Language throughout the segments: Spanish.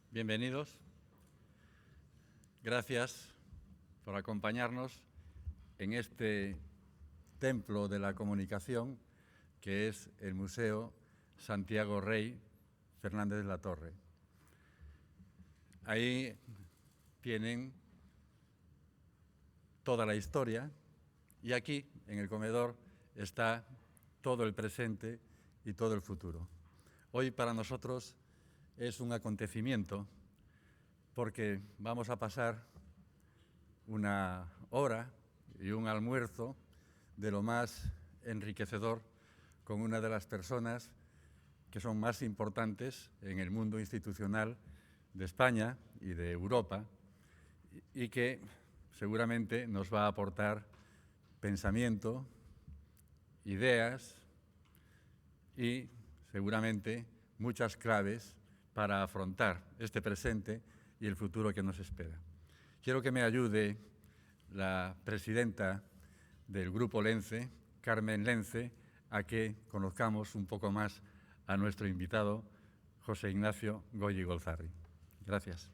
Bienvenidos. Gracias por acompañarnos en este templo de la comunicación que es el Museo Santiago Rey Fernández de la Torre. Ahí tienen toda la historia y aquí, en el comedor, está todo el presente y todo el futuro. Hoy para nosotros es un acontecimiento porque vamos a pasar una hora y un almuerzo de lo más enriquecedor con una de las personas que son más importantes en el mundo institucional de España y de Europa y que seguramente nos va a aportar pensamiento, ideas y seguramente muchas claves para afrontar este presente y el futuro que nos espera. Quiero que me ayude la presidenta del Grupo Lence, Carmen Lence, a que conozcamos un poco más a nuestro invitado, José Ignacio Goyi Golzarri. Gracias.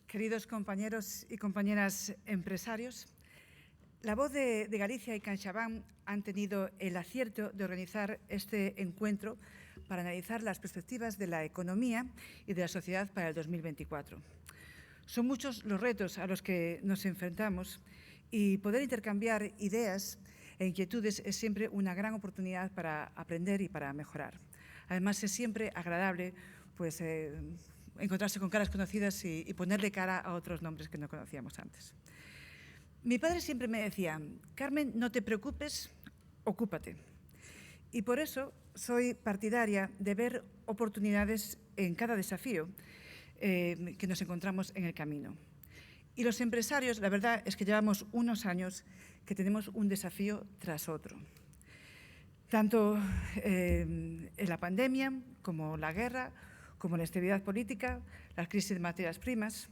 Queridos compañeros y compañeras empresarios, La Voz de Galicia y CaixaBank han tenido el acierto de organizar este encuentro para analizar las perspectivas de la economía y de la sociedad para el 2024. Son muchos los retos a los que nos enfrentamos y poder intercambiar ideas e inquietudes es siempre una gran oportunidad para aprender y para mejorar. Además, es siempre agradable encontrarse con caras conocidas y ponerle cara a otros nombres que no conocíamos antes. Mi padre siempre me decía, Carmen, no te preocupes, ocúpate. Y por eso soy partidaria de ver oportunidades en cada desafío que nos encontramos en el camino. Y los empresarios, la verdad es que llevamos unos años que tenemos un desafío tras otro. Tanto en la pandemia como la guerra, como la inestabilidad política, la crisis de materias primas.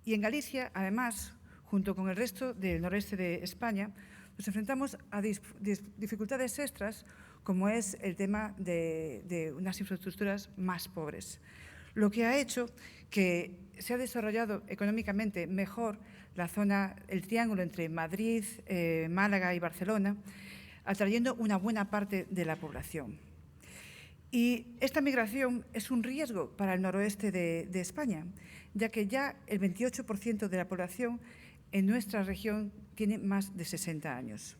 Y en Galicia, además, junto con el resto del noreste de España, nos enfrentamos a dificultades extras, como es el tema de unas infraestructuras más pobres, lo que ha hecho que se ha desarrollado económicamente mejor la zona, el triángulo entre Madrid, Málaga y Barcelona, atrayendo una buena parte de la población. Y esta migración es un riesgo para el noroeste de España, ya que ya el 28% de la población en nuestra región tiene más de 60 años.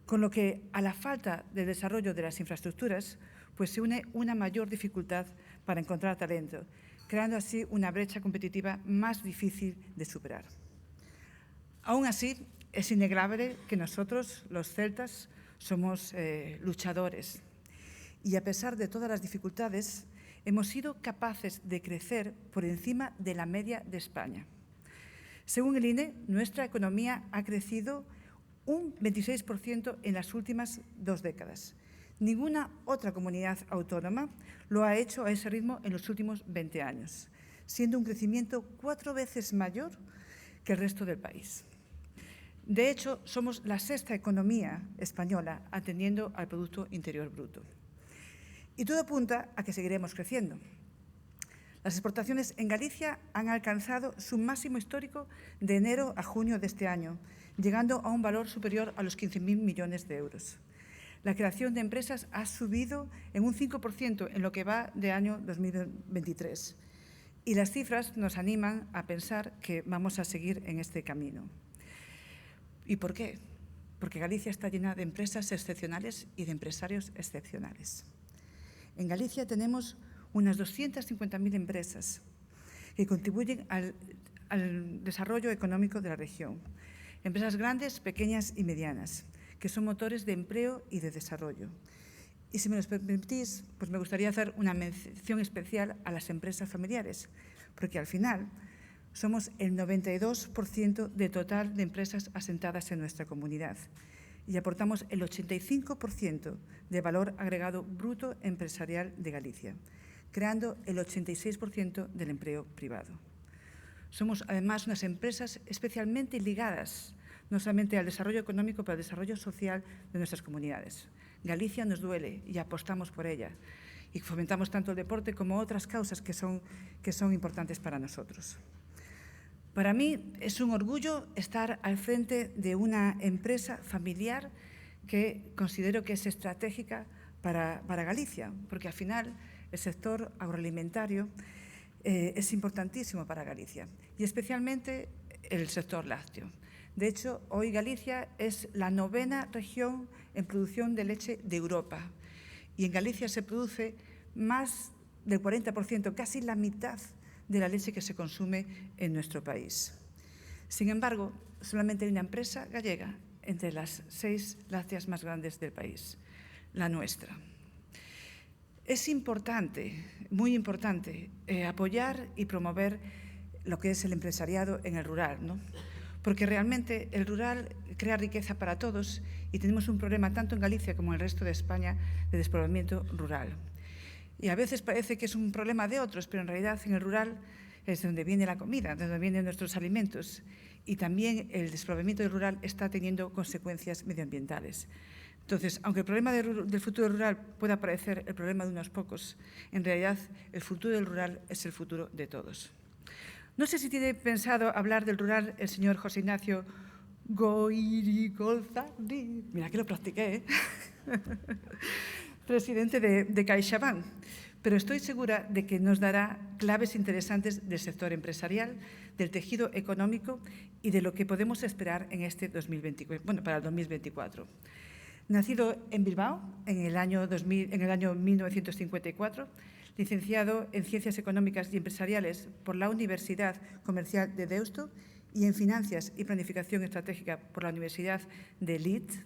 Con lo que a la falta de desarrollo de las infraestructuras, pues se une una mayor dificultad para encontrar talento, creando así una brecha competitiva más difícil de superar. Aún así, es innegable que nosotros, los celtas, somos luchadores. Y a pesar de todas las dificultades, hemos sido capaces de crecer por encima de la media de España. Según el INE, nuestra economía ha crecido un 26% en las últimas 2 décadas. Ninguna otra comunidad autónoma lo ha hecho a ese ritmo en los últimos 20 años, siendo un crecimiento 4 veces mayor que el resto del país. De hecho, somos la 6ª economía española atendiendo al Producto Interior Bruto. Y todo apunta a que seguiremos creciendo. Las exportaciones en Galicia han alcanzado su máximo histórico de enero a junio de este año, llegando a un valor superior a los 15.000 millones de euros. La creación de empresas ha subido en un 5% en lo que va de año 2023. Y las cifras nos animan a pensar que vamos a seguir en este camino. ¿Y por qué? Porque Galicia está llena de empresas excepcionales y de empresarios excepcionales. En Galicia tenemos unas 250.000 empresas que contribuyen al desarrollo económico de la región. Empresas grandes, pequeñas y medianas, que son motores de empleo y de desarrollo. Y si me lo permitís, pues me gustaría hacer una mención especial a las empresas familiares, porque al final somos el 92% del total de empresas asentadas en nuestra comunidad y aportamos el 85% de valor agregado bruto empresarial de Galicia, creando el 86% del empleo privado. Somos además unas empresas especialmente ligadas, no solamente al desarrollo económico, pero al desarrollo social de nuestras comunidades. Galicia nos duele y apostamos por ella. Y fomentamos tanto el deporte como otras causas que son importantes para nosotros. Para mí es un orgullo estar al frente de una empresa familiar que considero que es estratégica para Galicia, porque al final el sector agroalimentario es importantísimo para Galicia y especialmente el sector lácteo. De hecho, hoy Galicia es la 9ª región en producción de leche de Europa y en Galicia se produce más del 40%, casi la mitad de la leche que se consume en nuestro país. Sin embargo, solamente hay una empresa gallega entre las 6 lácteas más grandes del país, la nuestra. Es importante, muy importante, apoyar y promover lo que es el empresariado en el rural, ¿no? Porque realmente el rural crea riqueza para todos y tenemos un problema tanto en Galicia como en el resto de España de despoblamiento rural. Y a veces parece que es un problema de otros, pero en realidad en el rural es donde viene la comida, de donde vienen nuestros alimentos. Y también el despoblamiento rural está teniendo consecuencias medioambientales. Entonces, aunque el problema del futuro rural pueda parecer el problema de unos pocos, en realidad el futuro del rural es el futuro de todos. No sé si tiene pensado hablar del rural el señor José Ignacio Goirigolzarri, mira que lo practiqué, presidente de CaixaBank, pero estoy segura de que nos dará claves interesantes del sector empresarial, del tejido económico y de lo que podemos esperar en este 2024, bueno, para el 2024. Nacido en Bilbao en el año 1954, licenciado en Ciencias Económicas y Empresariales por la Universidad Comercial de Deusto y en Finanzas y Planificación Estratégica por la Universidad de Leeds.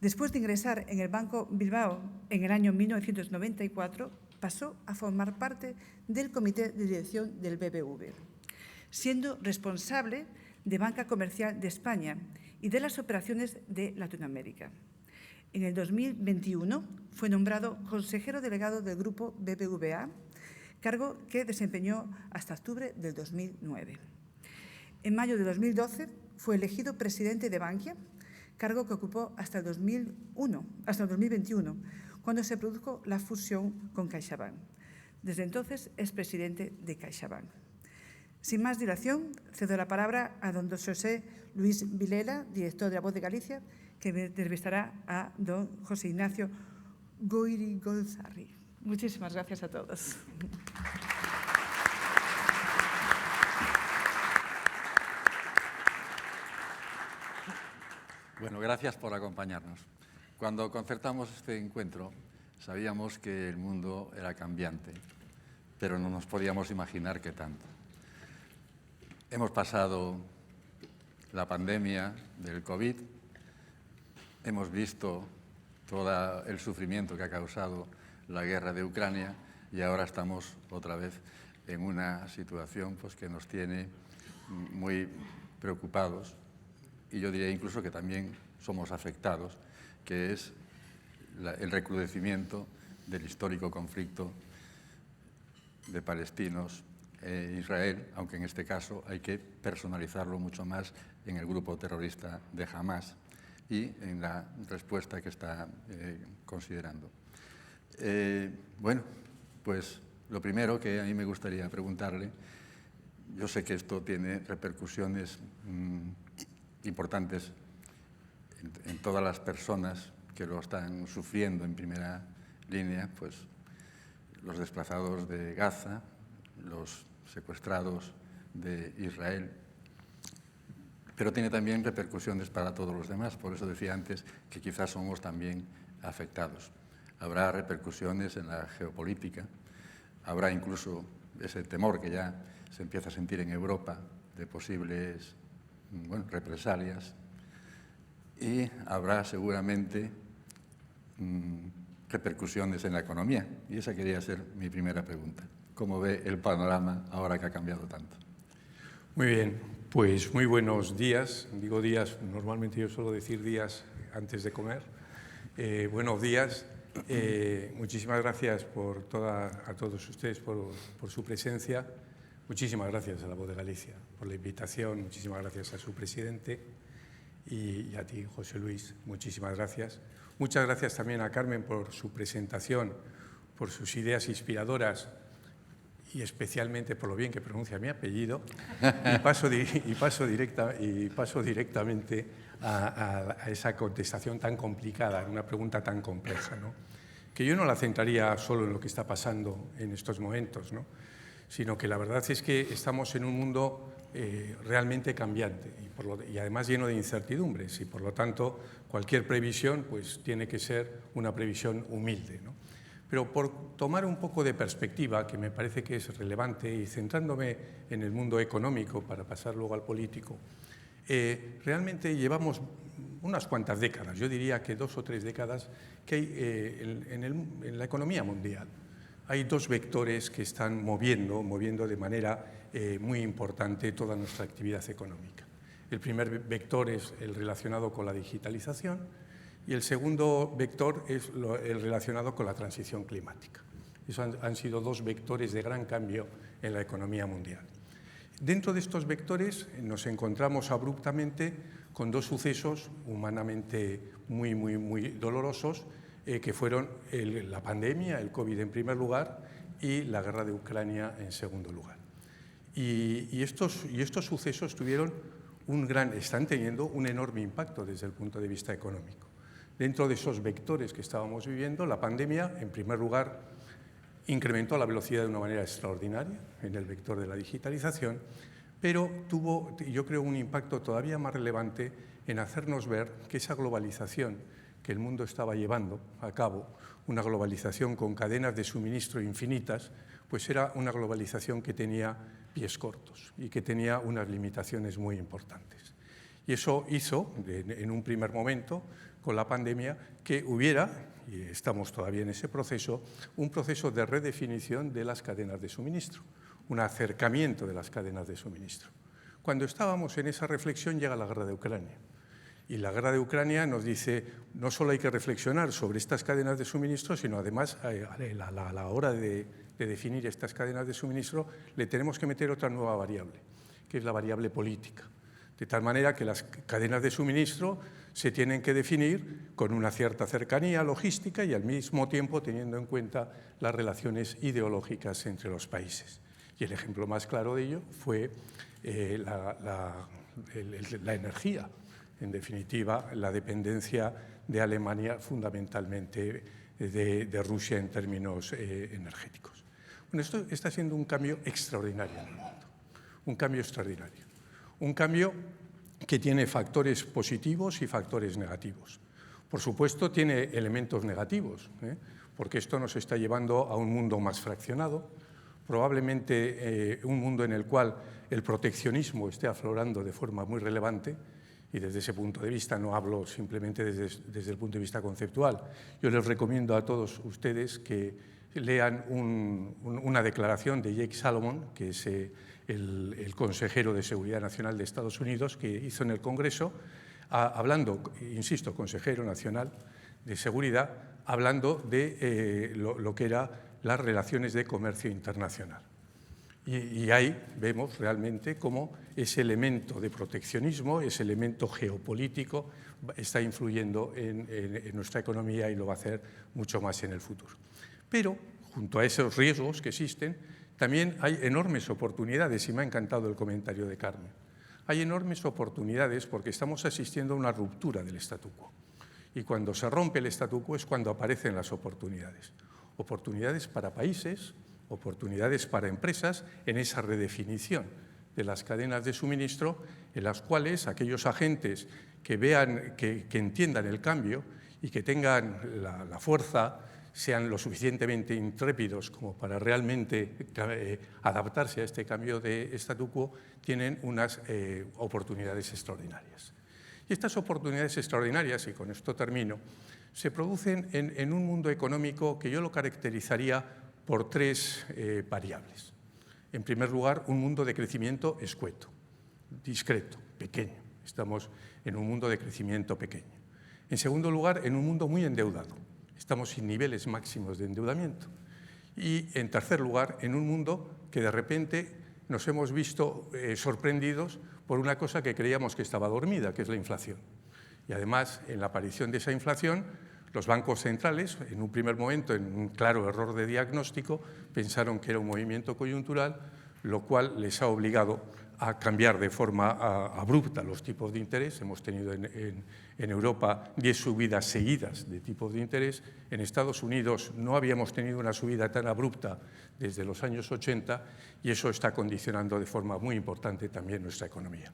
Después de ingresar en el Banco Bilbao en el año 1994, pasó a formar parte del Comité de Dirección del BBV, siendo responsable de Banca Comercial de España y de las operaciones de Latinoamérica. En el 2021 fue nombrado consejero delegado del Grupo BBVA, cargo que desempeñó hasta octubre del 2009. En mayo de 2012 fue elegido presidente de Bankia, cargo que ocupó hasta el 2021, cuando se produjo la fusión con CaixaBank. Desde entonces es presidente de CaixaBank. Sin más dilación, cedo la palabra a don José Luis Vilela, director de La Voz de Galicia, que entrevistará a don José Ignacio Goirigolzarri. Muchísimas gracias a todos. Bueno, gracias por acompañarnos. Cuando concertamos este encuentro, sabíamos que el mundo era cambiante, pero no nos podíamos imaginar que tanto. Hemos pasado la pandemia del COVID, hemos visto todo el sufrimiento que ha causado la guerra de Ucrania y ahora estamos otra vez en una situación pues, que nos tiene muy preocupados y yo diría incluso que también somos afectados, que es el recrudecimiento del histórico conflicto de palestinos e Israel, aunque en este caso hay que personalizarlo mucho más en el grupo terrorista de Hamas y en la respuesta que está considerando. Bueno, pues lo primero que a mí me gustaría preguntarle, yo sé que esto tiene repercusiones importantes en todas las personas que lo están sufriendo en primera línea, pues los desplazados de Gaza, los secuestrados de Israel, pero tiene también repercusiones para todos los demás. Por eso decía antes que quizás somos también afectados. Habrá repercusiones en la geopolítica, habrá incluso ese temor que ya se empieza a sentir en Europa de posibles represalias y habrá seguramente repercusiones en la economía. Y esa quería ser mi primera pregunta. ¿Cómo ve el panorama ahora que ha cambiado tanto? Muy bien, pues muy buenos días. Digo días, normalmente yo suelo decir días antes de comer. Buenos días. Muchísimas gracias a todos ustedes por su presencia. Muchísimas gracias a La Voz de Galicia por la invitación. Muchísimas gracias a su presidente. y a ti, José Luis, muchísimas gracias. Muchas gracias también a Carmen por su presentación, por sus ideas inspiradoras y especialmente por lo bien que pronuncia mi apellido. Y paso directamente a esa contestación tan complicada, en una pregunta tan compleja, ¿no? Que yo no la centraría solo en lo que está pasando en estos momentos, ¿no? Sino que la verdad es que estamos en un mundo realmente cambiante y además lleno de incertidumbres, y por lo tanto cualquier previsión pues, tiene que ser una previsión humilde, ¿no? Pero por tomar un poco de perspectiva, que me parece que es relevante, y centrándome en el mundo económico para pasar luego al político, realmente llevamos unas cuantas décadas, yo diría que 2 o 3 décadas, que hay en la economía mundial. Hay 2 vectores que están moviendo de manera muy importante toda nuestra actividad económica. El primer vector es el relacionado con la digitalización y el segundo vector es el relacionado con la transición climática. Esos han sido 2 vectores de gran cambio en la economía mundial. Dentro de estos vectores nos encontramos abruptamente con 2 sucesos humanamente muy dolorosos, que fueron la pandemia, el COVID en primer lugar, y la guerra de Ucrania en segundo lugar. Y estos sucesos están teniendo un enorme impacto desde el punto de vista económico. Dentro de esos vectores que estábamos viviendo, la pandemia, en primer lugar, incrementó la velocidad de una manera extraordinaria en el vector de la digitalización, pero tuvo, yo creo, un impacto todavía más relevante en hacernos ver que esa globalización que el mundo estaba llevando a cabo, una globalización con cadenas de suministro infinitas, pues era una globalización que tenía pies cortos y que tenía unas limitaciones muy importantes. Y eso hizo, en un primer momento, con la pandemia, que hubiera, y estamos todavía en ese proceso, un proceso de redefinición de las cadenas de suministro, un acercamiento de las cadenas de suministro. Cuando estábamos en esa reflexión llega la guerra de Ucrania. Y la guerra de Ucrania nos dice, no solo hay que reflexionar sobre estas cadenas de suministro, sino además a la hora de definir estas cadenas de suministro le tenemos que meter otra nueva variable, que es la variable política. De tal manera que las cadenas de suministro se tienen que definir con una cierta cercanía logística y al mismo tiempo teniendo en cuenta las relaciones ideológicas entre los países. Y el ejemplo más claro de ello fue la energía. En definitiva, la dependencia de Alemania fundamentalmente de Rusia en términos energéticos. Bueno, esto está siendo un cambio extraordinario en el mundo, un cambio extraordinario, un cambio que tiene factores positivos y factores negativos. Por supuesto, tiene elementos negativos, porque esto nos está llevando a un mundo más fraccionado, probablemente un mundo en el cual el proteccionismo esté aflorando de forma muy relevante. Y desde ese punto de vista no hablo simplemente desde el punto de vista conceptual. Yo les recomiendo a todos ustedes que lean una declaración de Jake Salomon, que es el consejero de Seguridad Nacional de Estados Unidos, que hizo en el Congreso, hablando, insisto, consejero nacional de Seguridad, hablando de lo que eran las relaciones de comercio internacional. Y ahí vemos realmente cómo ese elemento de proteccionismo, ese elemento geopolítico, está influyendo en nuestra economía y lo va a hacer mucho más en el futuro. Pero, junto a esos riesgos que existen, también hay enormes oportunidades, y me ha encantado el comentario de Carmen. Hay enormes oportunidades porque estamos asistiendo a una ruptura del statu quo. Y cuando se rompe el statu quo es cuando aparecen las oportunidades. Oportunidades para países, oportunidades para empresas en esa redefinición de las cadenas de suministro, en las cuales aquellos agentes que vean, que entiendan el cambio y que tengan la fuerza, sean lo suficientemente intrépidos como para realmente adaptarse a este cambio de statu quo, tienen unas oportunidades extraordinarias. Y estas oportunidades extraordinarias, y con esto termino, se producen en un mundo económico que yo lo caracterizaría por 3 variables. En primer lugar, un mundo de crecimiento escueto, discreto, pequeño. Estamos en un mundo de crecimiento pequeño. En segundo lugar, en un mundo muy endeudado. Estamos sin niveles máximos de endeudamiento. Y en tercer lugar, en un mundo que de repente nos hemos visto sorprendidos por una cosa que creíamos que estaba dormida, que es la inflación. Y además, en la aparición de esa inflación, los bancos centrales, en un primer momento, en un claro error de diagnóstico, pensaron que era un movimiento coyuntural, lo cual les ha obligado a cambiar de forma abrupta los tipos de interés. Hemos tenido en Europa 10 subidas seguidas de tipos de interés. En Estados Unidos no habíamos tenido una subida tan abrupta desde los años 80 y eso está condicionando de forma muy importante también nuestra economía.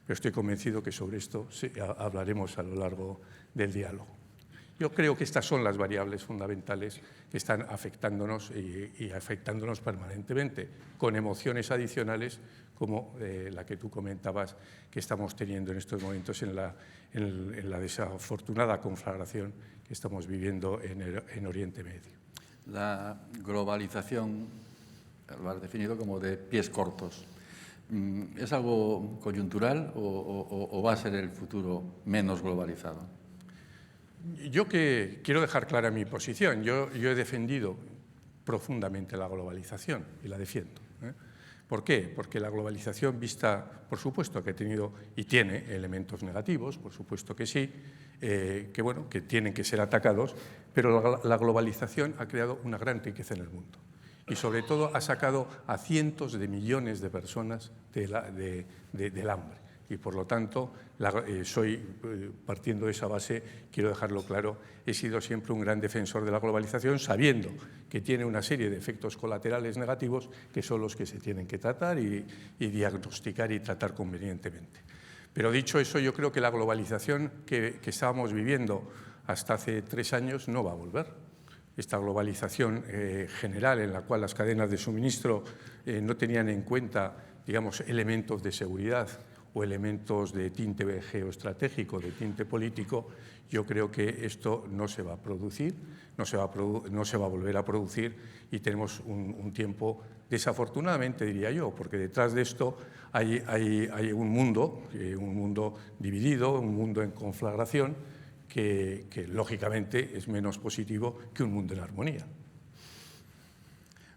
Pero estoy convencido que sobre esto hablaremos a lo largo del diálogo. Yo creo que estas son las variables fundamentales que están afectándonos y afectándonos permanentemente, con emociones adicionales como la que tú comentabas que estamos teniendo en estos momentos en la desafortunada conflagración que estamos viviendo en Oriente Medio. La globalización lo has definido como de pies cortos. ¿Es algo coyuntural o va a ser el futuro menos globalizado? Yo que quiero dejar clara mi posición. Yo he defendido profundamente la globalización y la defiendo. ¿Por qué? Porque la globalización vista, por supuesto que ha tenido y tiene elementos negativos, por supuesto que sí, que tienen que ser atacados, pero la globalización ha creado una gran riqueza en el mundo y sobre todo ha sacado a cientos de millones de personas del hambre. Y por lo tanto, partiendo de esa base, quiero dejarlo claro, he sido siempre un gran defensor de la globalización, sabiendo que tiene una serie de efectos colaterales negativos que son los que se tienen que tratar y diagnosticar y tratar convenientemente. Pero dicho eso, yo creo que la globalización que estábamos viviendo hasta hace 3 años no va a volver. Esta globalización general en la cual las cadenas de suministro no tenían en cuenta, digamos, elementos de seguridad o elementos de tinte geoestratégico, de tinte político, yo creo que esto no se va a producir, no se va a volver a producir y tenemos un tiempo, desafortunadamente diría yo, porque detrás de esto hay un mundo dividido, un mundo en conflagración que lógicamente es menos positivo que un mundo en armonía.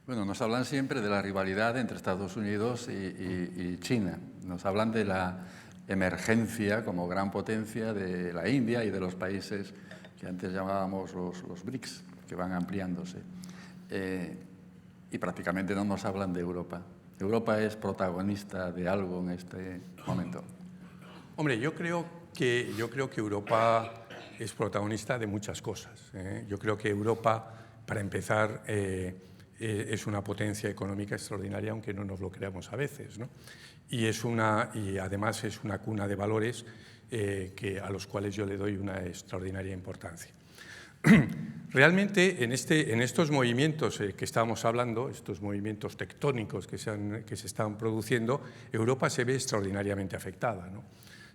Bueno, nos hablan siempre de la rivalidad entre Estados Unidos y China. Nos hablan de la emergencia como gran potencia de la India y de los países que antes llamábamos los BRICS, que van ampliándose. Y prácticamente no nos hablan de Europa. ¿Europa es protagonista de algo en este momento? Hombre, yo creo que Europa es protagonista de muchas cosas. Yo creo que Europa, para empezar, es una potencia económica extraordinaria, aunque no nos lo creamos a veces, ¿no? Y además es una cuna de valores a los cuales yo le doy una extraordinaria importancia. Realmente, en estos movimientos que estábamos hablando, estos movimientos tectónicos que se están produciendo, Europa se ve extraordinariamente afectada, ¿no?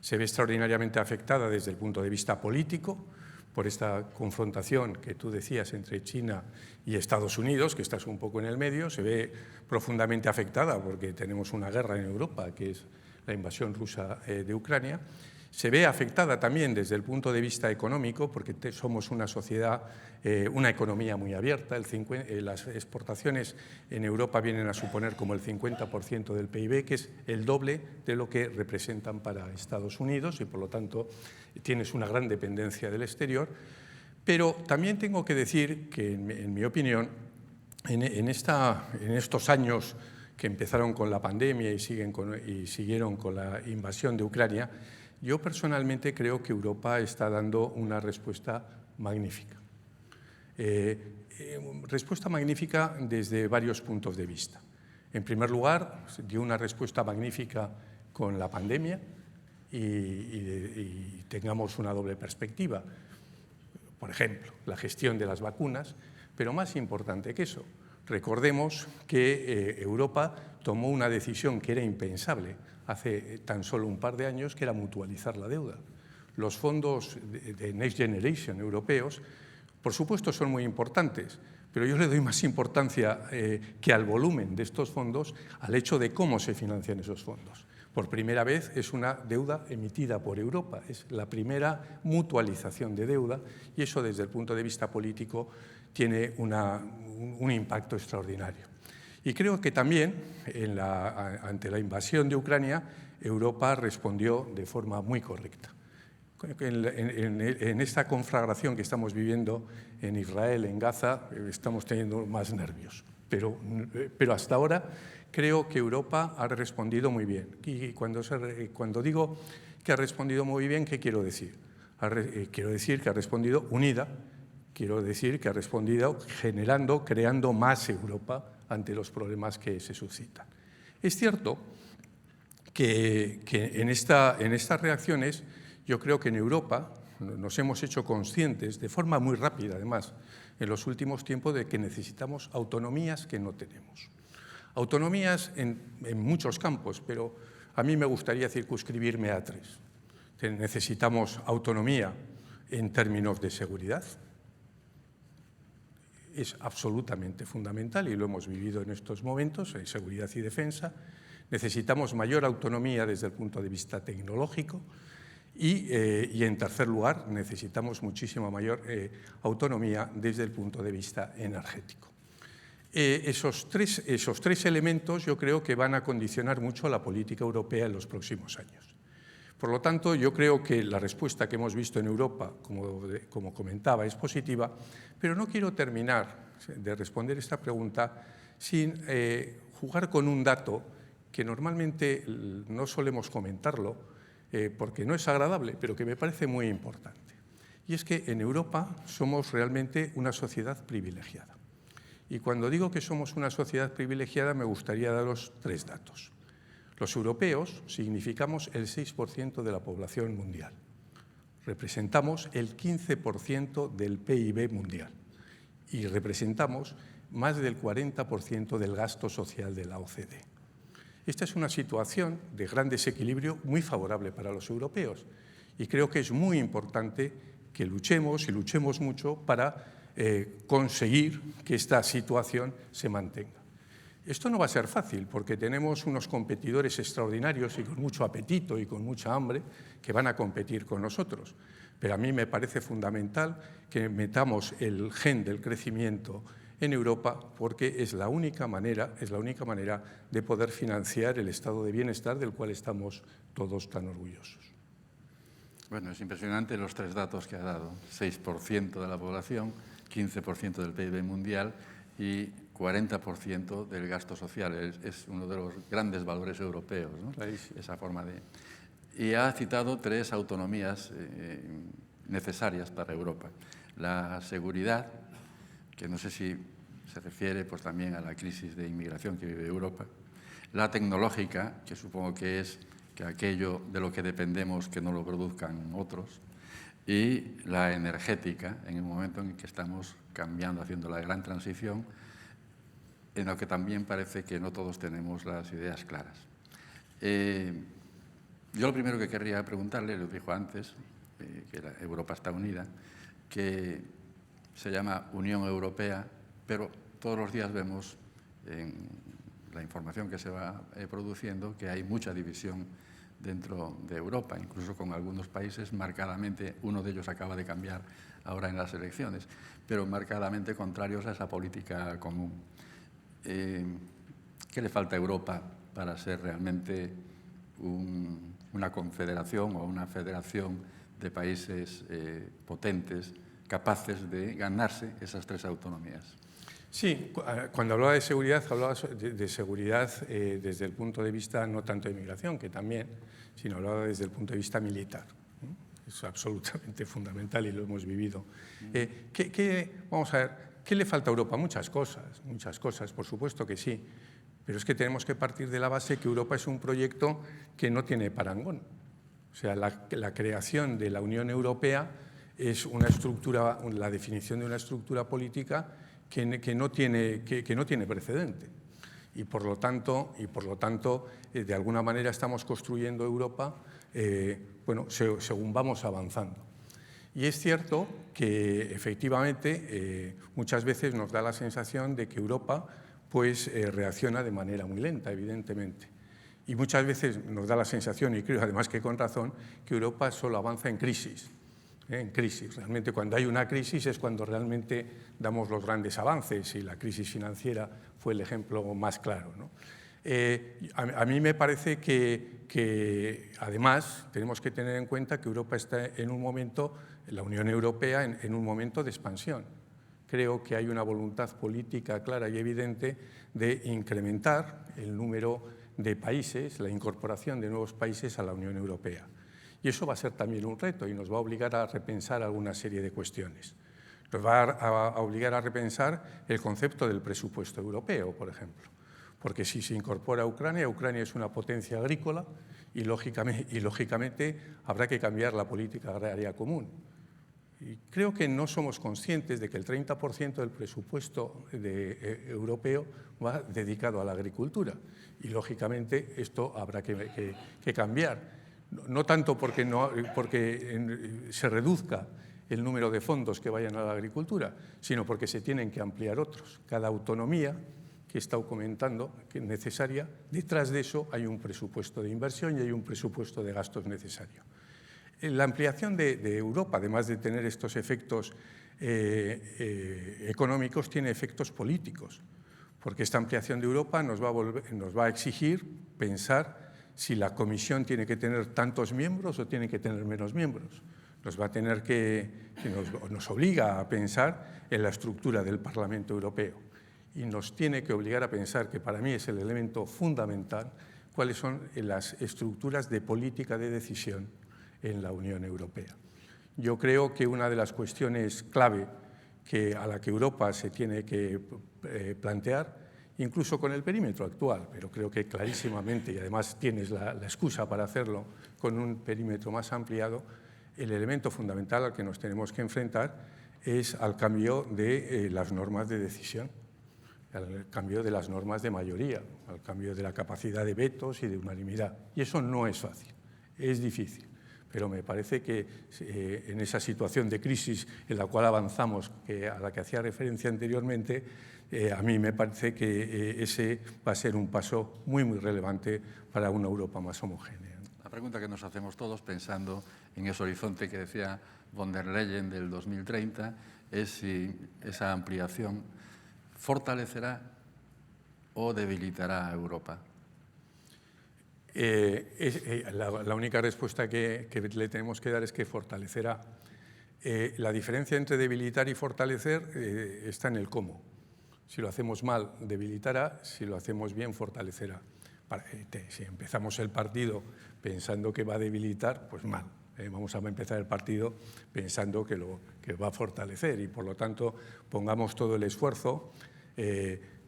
Se ve extraordinariamente afectada desde el punto de vista político, por esta confrontación que tú decías entre China y Estados Unidos, que estás un poco en el medio, se ve profundamente afectada porque tenemos una guerra en Europa, que es la invasión rusa de Ucrania. Se ve afectada también desde el punto de vista económico, porque somos una sociedad, una economía muy abierta. Las exportaciones en Europa vienen a suponer como el 50% del PIB, que es el doble de lo que representan para Estados Unidos y, por lo tanto, tienes una gran dependencia del exterior. Pero también tengo que decir que, en mi opinión, en estos años que empezaron con la pandemia y siguieron con la invasión de Ucrania, yo personalmente creo que Europa está dando una respuesta magnífica. Respuesta magnífica desde varios puntos de vista. En primer lugar, dio una respuesta magnífica con la pandemia y tengamos una doble perspectiva. Por ejemplo, la gestión de las vacunas, pero más importante que eso, recordemos que Europa tomó una decisión que era impensable hace tan solo un par de años, que era mutualizar la deuda. Los fondos de Next Generation europeos, por supuesto, son muy importantes, pero yo le doy más importancia que al volumen de estos fondos al hecho de cómo se financian esos fondos. Por primera vez es una deuda emitida por Europa, es la primera mutualización de deuda y eso desde el punto de vista político tiene un impacto extraordinario. Y creo que también ante la invasión de Ucrania Europa respondió de forma muy correcta. en esta conflagración que estamos viviendo en Israel, en Gaza, estamos teniendo más nervios. Pero hasta ahora creo que Europa ha respondido muy bien. Y cuando digo que ha respondido muy bien, ¿qué quiero decir? Quiero decir que ha respondido unida, quiero decir que ha respondido creando más Europa ante los problemas que se suscitan. Es cierto que en estas reacciones yo creo que en Europa nos hemos hecho conscientes, de forma muy rápida además, en los últimos tiempos, de que necesitamos autonomías que no tenemos. Autonomías en muchos campos, pero a mí me gustaría circunscribirme a tres. Necesitamos autonomía en términos de seguridad. Es absolutamente fundamental y lo hemos vivido en estos momentos, en seguridad y defensa. Necesitamos mayor autonomía desde el punto de vista tecnológico y en tercer lugar, necesitamos muchísima mayor autonomía desde el punto de vista energético. Esos tres elementos yo creo que van a condicionar mucho la política europea en los próximos años. Por lo tanto, yo creo que la respuesta que hemos visto en Europa, como comentaba, es positiva, pero no quiero terminar de responder esta pregunta sin jugar con un dato que normalmente no solemos comentarlo, porque no es agradable, pero que me parece muy importante. Y es que en Europa somos realmente una sociedad privilegiada. Y cuando digo que somos una sociedad privilegiada, me gustaría daros tres datos. Los europeos significamos el 6% de la población mundial. Representamos el 15% del PIB mundial y representamos más del 40% del gasto social de la OCDE. Esta es una situación de gran desequilibrio muy favorable para los europeos y creo que es muy importante que luchemos y luchemos mucho para conseguir que esta situación se mantenga. Esto no va a ser fácil porque tenemos unos competidores extraordinarios y con mucho apetito y con mucha hambre que van a competir con nosotros. Pero a mí me parece fundamental que metamos el gen del crecimiento en Europa porque es la única manera de poder financiar el estado de bienestar del cual estamos todos tan orgullosos. Bueno, es impresionante los tres datos que ha dado. 6% de la población, 15% del PIB mundial y 40% del gasto social. Es uno de los grandes valores europeos, ¿no? Esa forma de... Y ha citado tres autonomías necesarias para Europa. La seguridad, que no sé si se refiere pues, también a la crisis de inmigración que vive Europa. La tecnológica, que supongo que es que aquello de lo que dependemos que no lo produzcan otros. Y la energética, en el momento en que estamos cambiando, haciendo la gran transición, en lo que también parece que no todos tenemos las ideas claras. Yo lo primero que querría preguntarle, lo dijo antes, que Europa está unida, que se llama Unión Europea, pero todos los días vemos en la información que se va produciendo que hay mucha división dentro de Europa, incluso con algunos países marcadamente, uno de ellos acaba de cambiar ahora en las elecciones, pero marcadamente contrarios a esa política común. ¿Qué le falta a Europa para ser realmente una confederación o una federación de países potentes, capaces de ganarse esas tres autonomías? Sí, cuando hablaba de seguridad desde el punto de vista no tanto de migración, que también, sino hablaba desde el punto de vista militar. Es absolutamente fundamental y lo hemos vivido. Vamos a ver, ¿qué le falta a Europa? Muchas cosas, por supuesto que sí, pero es que tenemos que partir de la base que Europa es un proyecto que no tiene parangón. O sea, la creación de la Unión Europea es una estructura, la definición de una estructura política que no tiene precedente. Y por lo tanto, de alguna manera estamos construyendo Europa según vamos avanzando. Y es cierto que efectivamente muchas veces nos da la sensación de que Europa reacciona de manera muy lenta, evidentemente. Y muchas veces nos da la sensación, y creo además que con razón, que Europa solo avanza en crisis. Realmente cuando hay una crisis es cuando realmente damos los grandes avances y la crisis financiera fue el ejemplo más claro, ¿no? A mí me parece que además tenemos que tener en cuenta que Europa está en un momento, la Unión Europea, en un momento de expansión. Creo que hay una voluntad política clara y evidente de incrementar el número de países, la incorporación de nuevos países a la Unión Europea. Y eso va a ser también un reto y nos va a obligar a repensar alguna serie de cuestiones. Nos va a obligar a repensar el concepto del presupuesto europeo, por ejemplo. Porque si se incorpora Ucrania, Ucrania es una potencia agrícola y lógicamente habrá que cambiar la política agraria común. Y creo que no somos conscientes de que el 30% del presupuesto europeo va dedicado a la agricultura y lógicamente esto habrá que cambiar. No tanto porque se reduzca el número de fondos que vayan a la agricultura, sino porque se tienen que ampliar otros. Cada autonomía que he estado comentando, que es necesaria, detrás de eso hay un presupuesto de inversión y hay un presupuesto de gastos necesario. La ampliación de Europa, además de tener estos efectos económicos, tiene efectos políticos, porque esta ampliación de Europa nos va a exigir pensar si la Comisión tiene que tener tantos miembros o tiene que tener menos miembros. Nos obliga a pensar en la estructura del Parlamento Europeo y nos tiene que obligar a pensar, que para mí es el elemento fundamental, cuáles son las estructuras de política de decisión en la Unión Europea. Yo creo que una de las cuestiones clave a la que Europa se tiene que plantear, incluso con el perímetro actual, pero creo que clarísimamente, y además tienes la excusa para hacerlo con un perímetro más ampliado, el elemento fundamental al que nos tenemos que enfrentar es al cambio de las normas de decisión, al cambio de las normas de mayoría, al cambio de la capacidad de vetos y de unanimidad. Y eso no es fácil, es difícil. Pero me parece que en esa situación de crisis en la cual avanzamos, a la que hacía referencia anteriormente, a mí me parece que ese va a ser un paso muy, muy relevante para una Europa más homogénea. La pregunta que nos hacemos todos, pensando en ese horizonte que decía von der Leyen del 2030, es si esa ampliación fortalecerá o debilitará a Europa. La única respuesta que le tenemos que dar es que fortalecerá. La diferencia entre debilitar y fortalecer está en el cómo. Si lo hacemos mal, debilitará; si lo hacemos bien, fortalecerá. Si empezamos el partido pensando que va a debilitar, pues mal. Vamos a empezar el partido pensando que va a fortalecer y, por lo tanto, pongamos todo el esfuerzo,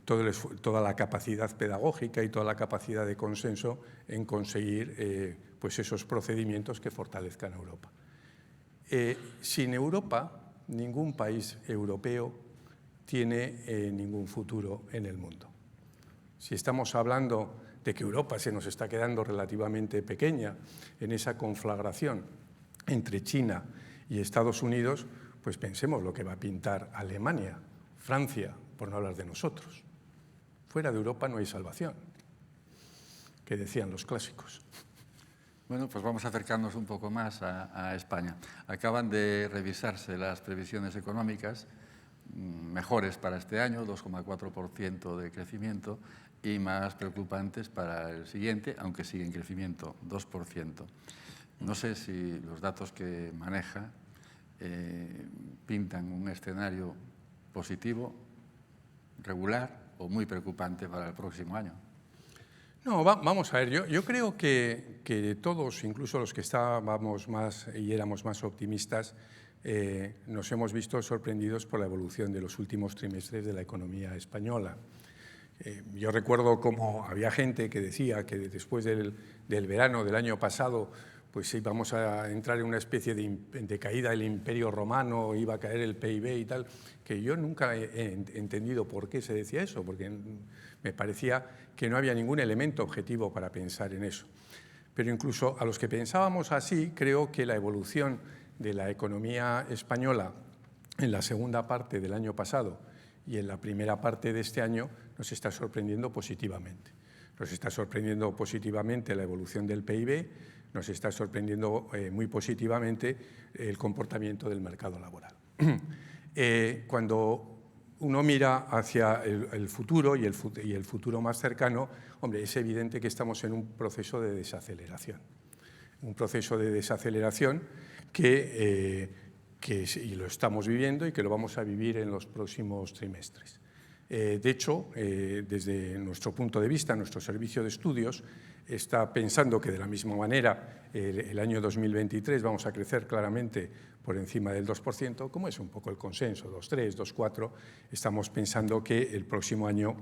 toda la capacidad pedagógica y toda la capacidad de consenso en conseguir pues esos procedimientos que fortalezcan a Europa. Sin Europa, ningún país europeo tiene ningún futuro en el mundo. Si estamos hablando de que Europa se nos está quedando relativamente pequeña en esa conflagración entre China y Estados Unidos, pues pensemos lo que va a pintar Alemania, Francia, por no hablar de nosotros. Fuera de Europa no hay salvación, que decían los clásicos. Bueno, pues vamos a acercarnos un poco más a España. Acaban de revisarse las previsiones económicas mejores para este año, 2,4% de crecimiento, y más preocupantes para el siguiente, aunque sigue en crecimiento, 2%. No sé si los datos que maneja pintan un escenario positivo, regular o muy preocupante para el próximo año. No, vamos a ver, yo creo que todos, incluso los que estábamos más y éramos más optimistas, nos hemos visto sorprendidos por la evolución de los últimos trimestres de la economía española. Yo recuerdo cómo había gente que decía que después del verano del año pasado pues íbamos a entrar en una especie de caída del Imperio Romano, iba a caer el PIB y tal, que yo nunca he entendido por qué se decía eso, porque me parecía que no había ningún elemento objetivo para pensar en eso. Pero incluso a los que pensábamos así, creo que la evolución de la economía española en la segunda parte del año pasado y en la primera parte de este año nos está sorprendiendo positivamente. Nos está sorprendiendo positivamente la evolución del PIB, nos está sorprendiendo muy positivamente el comportamiento del mercado laboral. Cuando uno mira hacia el futuro y el futuro más cercano, hombre, es evidente que estamos en un proceso de desaceleración. Un proceso de desaceleración que y lo estamos viviendo y que lo vamos a vivir en los próximos trimestres. De hecho, desde nuestro punto de vista, nuestro servicio de estudios está pensando que de la misma manera el año 2023 vamos a crecer claramente por encima del 2%, como es un poco el consenso, 2,3, 2,4, estamos pensando que el próximo año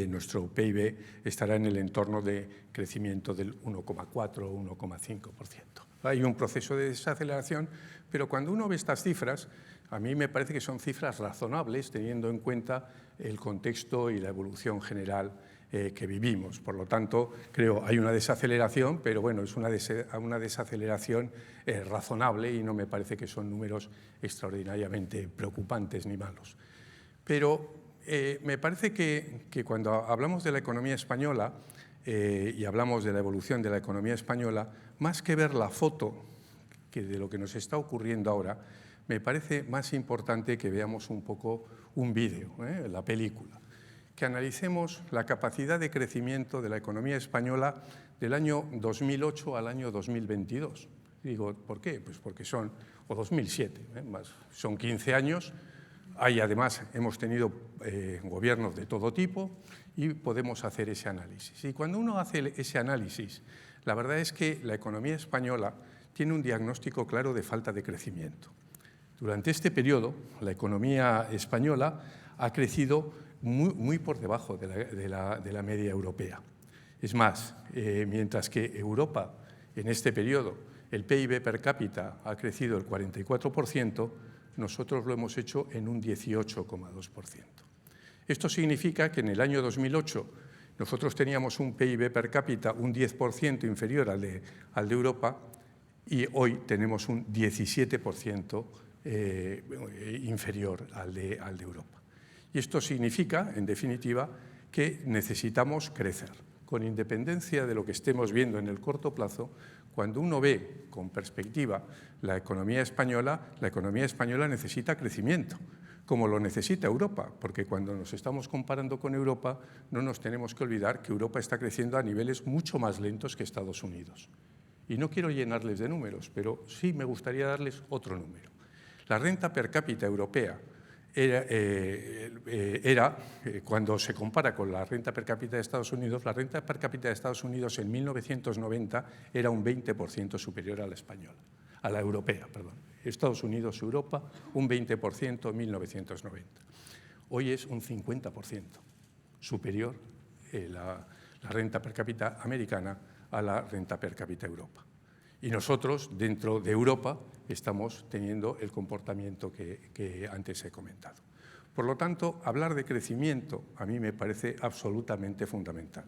nuestro PIB estará en el entorno de crecimiento del 1,4 o 1,5%. Hay un proceso de desaceleración, pero cuando uno ve estas cifras, a mí me parece que son cifras razonables, teniendo en cuenta el contexto y la evolución general que vivimos. Por lo tanto, creo hay una desaceleración, pero bueno, es una desaceleración razonable y no me parece que son números extraordinariamente preocupantes ni malos. Pero me parece que cuando hablamos de la economía española y hablamos de la evolución de la economía española, más que ver la foto de lo que nos está ocurriendo ahora, me parece más importante que veamos un poco un vídeo, la película, que analicemos la capacidad de crecimiento de la economía española del año 2008 al año 2022. Digo, ¿por qué? Pues porque son, o 2007, son 15 años. Además, hemos tenido gobiernos de todo tipo y podemos hacer ese análisis. Y cuando uno hace ese análisis, la verdad es que la economía española tiene un diagnóstico claro de falta de crecimiento. Durante este periodo, la economía española ha crecido muy por debajo de la media europea. Es más, mientras que Europa, en este periodo, el PIB per cápita ha crecido el 44%, nosotros lo hemos hecho en un 18,2%. Esto significa que en el año 2008 nosotros teníamos un PIB per cápita un 10% inferior al de Europa y hoy tenemos un 17% inferior al de Europa. Y esto significa, en definitiva, que necesitamos crecer. Con independencia de lo que estemos viendo en el corto plazo, cuando uno ve con perspectiva la economía española necesita crecimiento, como lo necesita Europa, porque cuando nos estamos comparando con Europa no nos tenemos que olvidar que Europa está creciendo a niveles mucho más lentos que Estados Unidos. Y no quiero llenarles de números, pero sí me gustaría darles otro número. La renta per cápita europea era cuando se compara con la renta per cápita de Estados Unidos, la renta per cápita de Estados Unidos en 1990 era un 20% superior a la española, a la europea, perdón. Estados Unidos, Europa, un 20% en 1990. Hoy es un 50% superior la renta per cápita americana a la renta per cápita Europa. Y nosotros, dentro de Europa, estamos teniendo el comportamiento que antes he comentado. Por lo tanto, hablar de crecimiento a mí me parece absolutamente fundamental,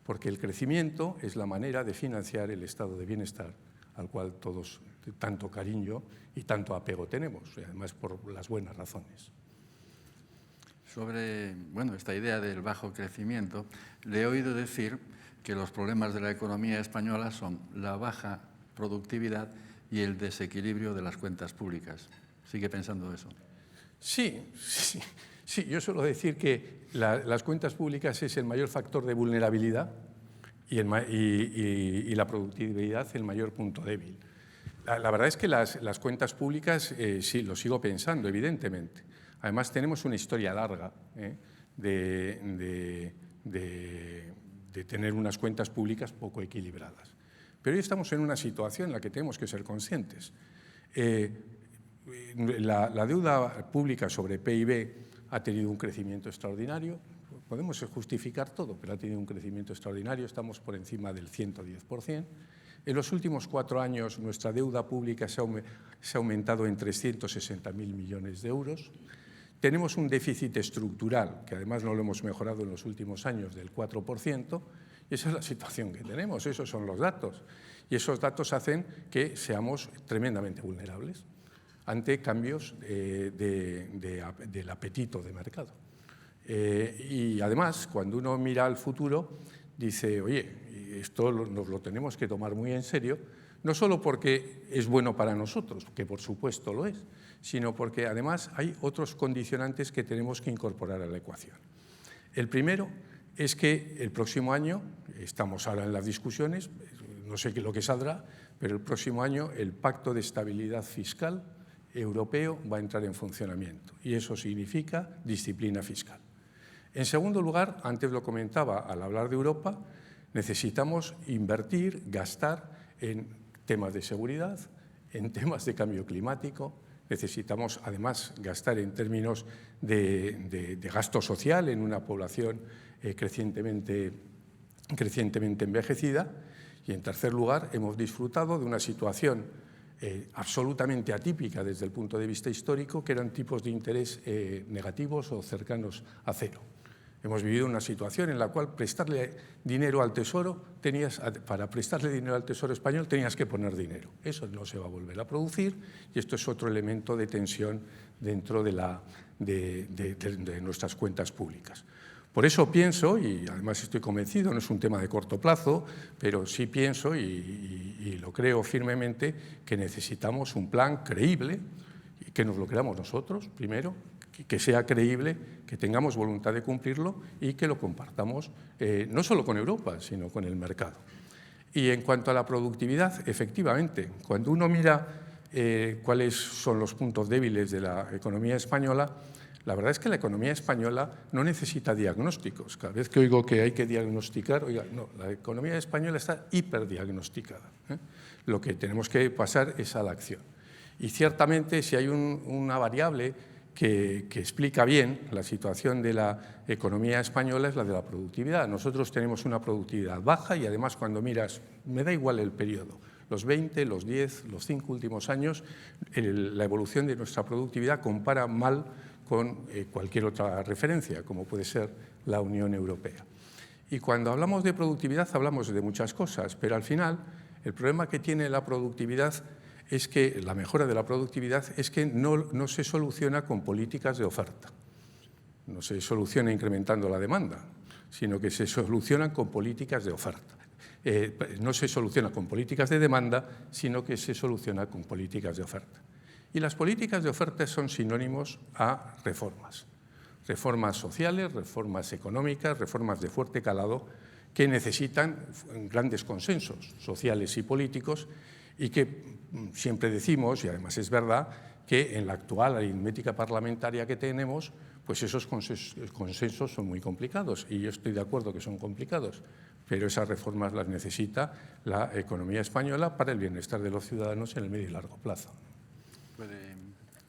porque el crecimiento es la manera de financiar el estado de bienestar al cual todos tanto cariño y tanto apego tenemos, y además por las buenas razones. Sobre esta idea del bajo crecimiento, le he oído decir que los problemas de la economía española son la baja productividad y el desequilibrio de las cuentas públicas. ¿Sigue pensando eso? Sí, yo suelo decir que las cuentas públicas es el mayor factor de vulnerabilidad y la productividad el mayor punto débil. La verdad es que las cuentas públicas, sí, lo sigo pensando, evidentemente. Además, tenemos una historia larga de tener unas cuentas públicas poco equilibradas. Pero hoy estamos en una situación en la que tenemos que ser conscientes. La deuda pública sobre PIB ha tenido un crecimiento extraordinario. Podemos justificar todo, pero ha tenido un crecimiento extraordinario. Estamos por encima del 110%. En los últimos 4 años, nuestra deuda pública se ha aumentado en 360.000 millones de euros. Tenemos un déficit estructural, que además no lo hemos mejorado en los últimos años, del 4%. Y esa es la situación que tenemos, esos son los datos. Y esos datos hacen que seamos tremendamente vulnerables ante cambios del apetito de mercado. Y además, cuando uno mira al futuro, dice, oye, esto nos lo tenemos que tomar muy en serio, no solo porque es bueno para nosotros, que por supuesto lo es, sino porque además hay otros condicionantes que tenemos que incorporar a la ecuación. El primero es que el próximo año, estamos ahora en las discusiones, no sé lo que saldrá, pero el próximo año el Pacto de Estabilidad Fiscal europeo va a entrar en funcionamiento y eso significa disciplina fiscal. En segundo lugar, antes lo comentaba al hablar de Europa, necesitamos invertir, gastar en temas de seguridad, en temas de cambio climático. Necesitamos, además, gastar en términos de gasto social en una población crecientemente envejecida. Y, en tercer lugar, hemos disfrutado de una situación absolutamente atípica desde el punto de vista histórico, que eran tipos de interés negativos o cercanos a cero. Hemos vivido una situación en la cual prestarle dinero al Tesoro, para prestarle dinero al Tesoro español tenías que poner dinero. Eso no se va a volver a producir y esto es otro elemento de tensión dentro de nuestras cuentas públicas. Por eso pienso, y además estoy convencido, no es un tema de corto plazo, pero sí pienso y lo creo firmemente, que necesitamos un plan creíble, y que nos lo creamos nosotros primero, que sea creíble, que tengamos voluntad de cumplirlo y que lo compartamos no solo con Europa, sino con el mercado. Y en cuanto a la productividad, efectivamente, cuando uno mira cuáles son los puntos débiles de la economía española, la verdad es que la economía española no necesita diagnósticos. Cada vez que oigo que hay que diagnosticar, oiga, no, la economía española está hiperdiagnosticada. Lo que tenemos que pasar es a la acción. Y ciertamente, si hay una variable que explica bien la situación de la economía española, es la de la productividad. Nosotros tenemos una productividad baja y además cuando miras, me da igual el periodo, los 20, los 10, los 5 últimos años, la evolución de nuestra productividad compara mal con cualquier otra referencia, como puede ser la Unión Europea. Y cuando hablamos de productividad hablamos de muchas cosas, pero al final el problema que tiene la productividad es que la mejora de la productividad es que no se soluciona con políticas de oferta, no se soluciona incrementando la demanda, sino que se soluciona con políticas de oferta. No se soluciona con políticas de demanda, sino que se soluciona con políticas de oferta. Y las políticas de oferta son sinónimos a reformas. Reformas sociales, reformas económicas, reformas de fuerte calado que necesitan grandes consensos sociales y políticos y que siempre decimos, y además es verdad, que en la actual aritmética parlamentaria que tenemos, pues esos consensos son muy complicados y yo estoy de acuerdo que son complicados, pero esas reformas las necesita la economía española para el bienestar de los ciudadanos en el medio y largo plazo. ¿Puede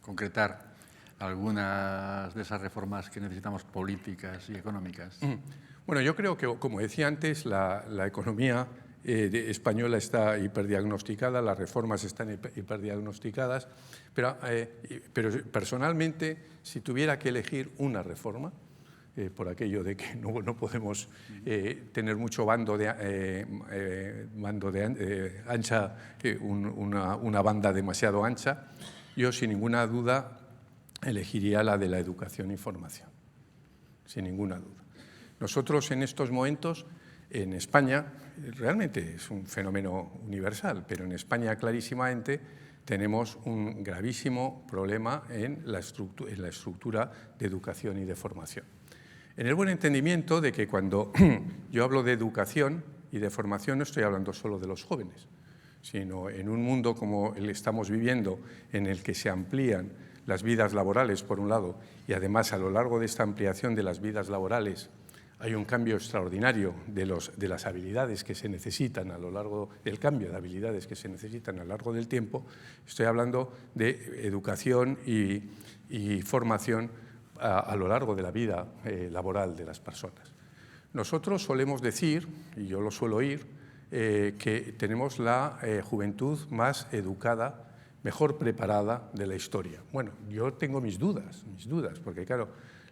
concretar algunas de esas reformas que necesitamos políticas y económicas? Bueno, yo creo que, como decía antes, la economía española está hiperdiagnosticada, las reformas están hiperdiagnosticadas, pero personalmente, si tuviera que elegir una reforma, por aquello de que no podemos tener mucho bando de ancha, una banda demasiado ancha, yo sin ninguna duda elegiría la de la educación y formación, sin ninguna duda. Nosotros en estos momentos, en España, realmente es un fenómeno universal, pero en España clarísimamente tenemos un gravísimo problema en la estructura de educación y de formación. En el buen entendimiento de que cuando yo hablo de educación y de formación no estoy hablando solo de los jóvenes, sino en un mundo como el que estamos viviendo, en el que se amplían las vidas laborales, por un lado, y además a lo largo de esta ampliación de las vidas laborales hay un cambio extraordinario de las habilidades que se necesitan a lo largo del cambio de habilidades que se necesitan a lo largo del tiempo. Estoy hablando de educación y formación a lo largo de la vida laboral de las personas. Nosotros solemos decir, y yo lo suelo oír, que tenemos la juventud más educada, mejor preparada de la historia. Bueno, yo tengo mis dudas, porque claro,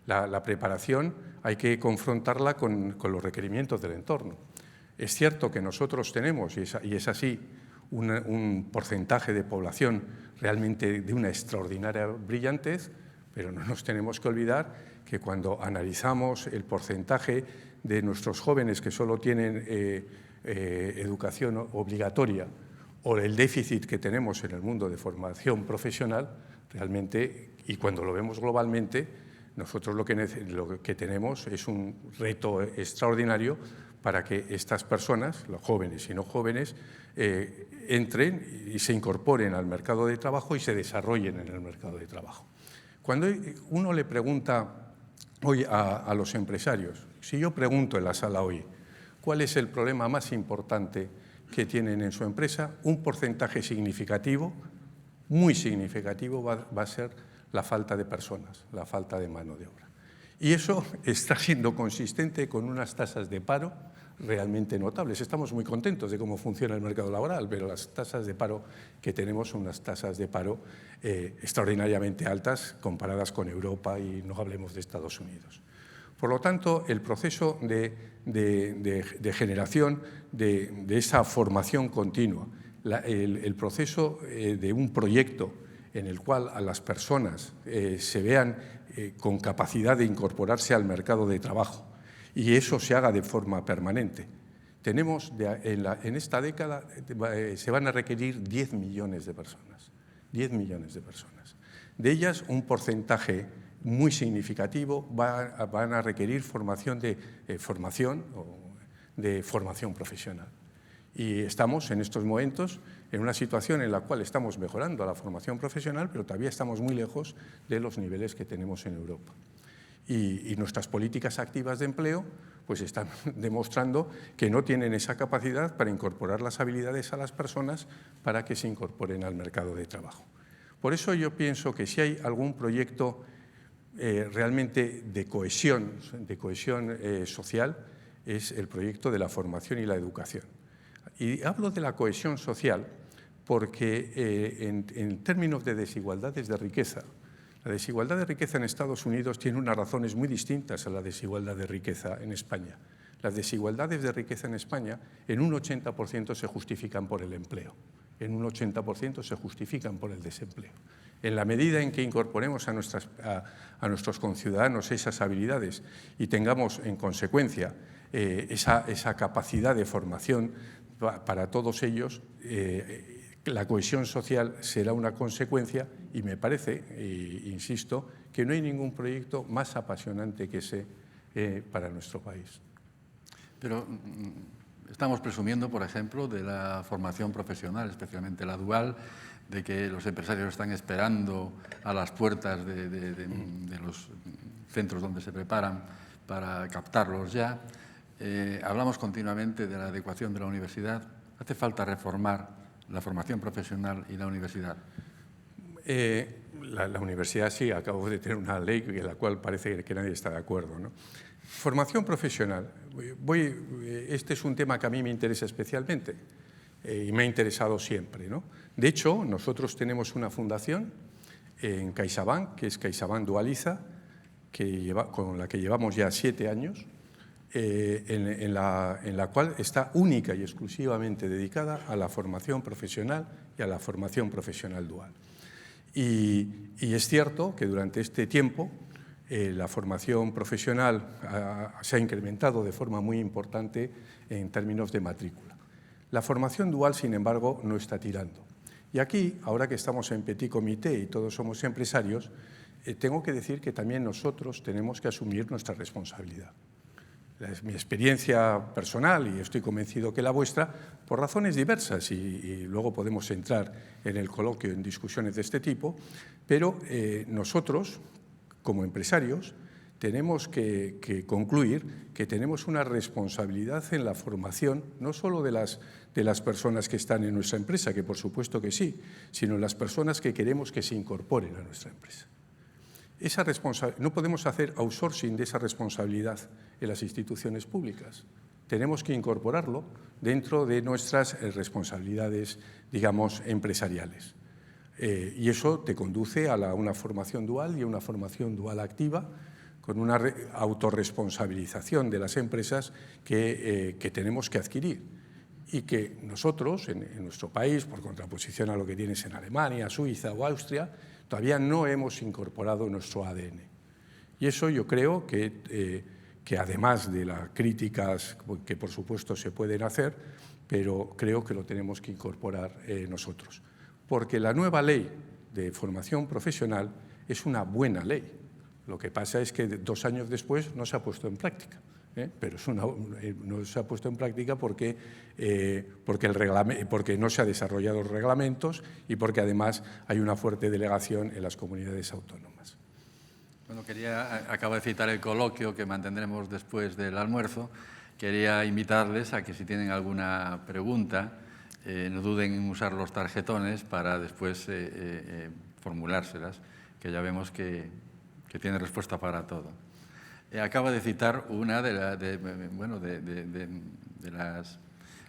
la preparación hay que confrontarla con los requerimientos del entorno. Es cierto que nosotros tenemos, y es así, un porcentaje de población realmente de una extraordinaria brillantez, pero no nos tenemos que olvidar que cuando analizamos el porcentaje de nuestros jóvenes que solo tienen educación obligatoria o el déficit que tenemos en el mundo de formación profesional, realmente, y cuando lo vemos globalmente, nosotros lo que tenemos es un reto extraordinario para que estas personas, los jóvenes y no jóvenes, entren y se incorporen al mercado de trabajo y se desarrollen en el mercado de trabajo. Cuando uno le pregunta hoy a los empresarios, si yo pregunto en la sala hoy, ¿cuál es el problema más importante que tienen en su empresa? Un porcentaje significativo, muy significativo, va a ser la falta de personas, la falta de mano de obra. Y eso está siendo consistente con unas tasas de paro realmente notables. Estamos muy contentos de cómo funciona el mercado laboral, pero las tasas de paro que tenemos son unas tasas de paro extraordinariamente altas comparadas con Europa y no hablemos de Estados Unidos. Por lo tanto, el proceso de generación de esa formación continua, el proceso de un proyecto en el cual a las personas se vean con capacidad de incorporarse al mercado de trabajo y eso se haga de forma permanente. Tenemos, en esta década se van a requerir 10 millones de personas, 10 millones de personas. De ellas, un porcentaje muy significativo van a requerir formación profesional. Y estamos en estos momentos en una situación en la cual estamos mejorando la formación profesional, pero todavía estamos muy lejos de los niveles que tenemos en Europa. Y nuestras políticas activas de empleo pues están demostrando que no tienen esa capacidad para incorporar las habilidades a las personas para que se incorporen al mercado de trabajo. Por eso yo pienso que si hay algún proyecto realmente de cohesión social, es el proyecto de la formación y la educación. Y hablo de la cohesión social porque en términos de desigualdades de riqueza, la desigualdad de riqueza en Estados Unidos tiene unas razones muy distintas a la desigualdad de riqueza en España. Las desigualdades de riqueza en España en un 80% se justifican por el empleo, en un 80% se justifican por el desempleo. En la medida en que incorporemos a nuestros conciudadanos esas habilidades y tengamos en consecuencia esa capacidad de formación para todos ellos, la cohesión social será una consecuencia y me parece, insisto, que no hay ningún proyecto más apasionante que ese para nuestro país. Pero estamos presumiendo, por ejemplo, de la formación profesional, especialmente la dual, de que los empresarios están esperando a las puertas de los centros donde se preparan para captarlos ya. Hablamos continuamente de la adecuación de la universidad. ¿Hace falta reformar la formación profesional y la universidad? La universidad sí, acabo de tener una ley en la cual parece que nadie está de acuerdo, ¿no? Formación profesional. Este es un tema que a mí me interesa especialmente y me ha interesado siempre, ¿no? De hecho, nosotros tenemos una fundación en CaixaBank, que es CaixaBank Dualiza, con la que llevamos ya 7 años, en la cual está única y exclusivamente dedicada a la formación profesional y a la formación profesional dual. Y es cierto que durante este tiempo la formación profesional se ha incrementado de forma muy importante en términos de matrícula. La formación dual, sin embargo, no está tirando. Y aquí, ahora que estamos en Petit Comité y todos somos empresarios, tengo que decir que también nosotros tenemos que asumir nuestra responsabilidad. Es mi experiencia personal y estoy convencido que la vuestra, por razones diversas, y luego podemos entrar en el coloquio en discusiones de este tipo, pero nosotros, como empresarios, tenemos que concluir que tenemos una responsabilidad en la formación, no solo de las personas que están en nuestra empresa, que por supuesto que sí, sino las personas que queremos que se incorporen a nuestra empresa. No podemos hacer outsourcing de esa responsabilidad en las instituciones públicas. Tenemos que incorporarlo dentro de nuestras responsabilidades, digamos, empresariales. Y eso te conduce a una formación dual y a una formación dual activa, con una autorresponsabilización de las empresas que tenemos que adquirir y que nosotros, en nuestro país, por contraposición a lo que tienes en Alemania, Suiza o Austria, todavía no hemos incorporado nuestro ADN. Y eso yo creo que además de las críticas que por supuesto se pueden hacer, pero creo que lo tenemos que incorporar nosotros. Porque la nueva ley de formación profesional es una buena ley. Lo que pasa es que 2 años después no se ha puesto en práctica. Pero no se ha puesto en práctica porque no se han desarrollado los reglamentos y porque además hay una fuerte delegación en las comunidades autónomas. Bueno, acabo de citar el coloquio que mantendremos después del almuerzo. Quería invitarles a que si tienen alguna pregunta, no duden en usar los tarjetones para después formulárselas, que ya vemos que tiene respuesta para todo. Acaba de citar una de las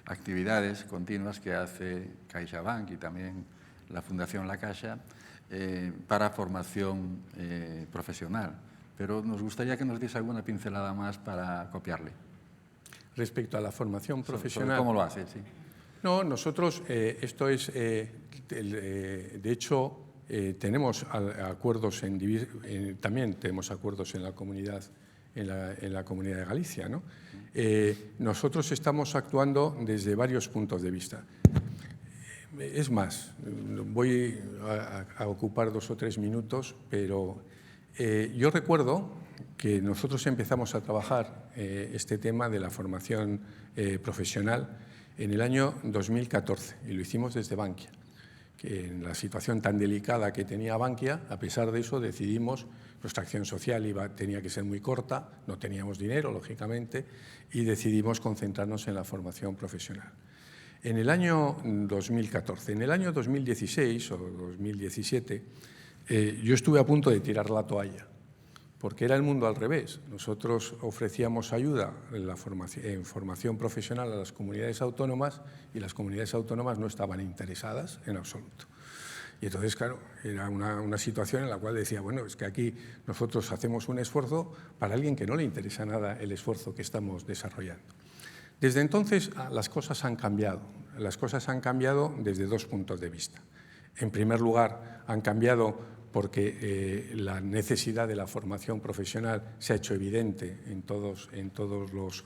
actividades continuas que hace CaixaBank y también la Fundación La Caixa para formación profesional. Pero nos gustaría que nos diese alguna pincelada más para copiarle. Respecto a la formación profesional. ¿Cómo lo hace? Sí. No, nosotros, esto es, de hecho, tenemos acuerdos también tenemos acuerdos en la comunidad. En la Comunidad de Galicia, ¿no? Nosotros estamos actuando desde varios puntos de vista. Es más, voy a ocupar 2 o 3 minutos, pero yo recuerdo que nosotros empezamos a trabajar este tema de la formación profesional en el año 2014 y lo hicimos desde Bankia. Que en la situación tan delicada que tenía Bankia, a pesar de eso decidimos, nuestra acción social tenía que ser muy corta, no teníamos dinero, lógicamente, y decidimos concentrarnos en la formación profesional. En el año 2014, en el año 2016 o 2017, yo estuve a punto de tirar la toalla, porque era el mundo al revés. Nosotros ofrecíamos ayuda en formación profesional a las comunidades autónomas y las comunidades autónomas no estaban interesadas en absoluto. Y entonces, claro, era una situación en la cual decía, bueno, es que aquí nosotros hacemos un esfuerzo para alguien que no le interesa nada el esfuerzo que estamos desarrollando. Desde entonces las cosas han cambiado. Las cosas han cambiado desde 2 puntos de vista. En primer lugar, han cambiado porque la necesidad de la formación profesional se ha hecho evidente en todos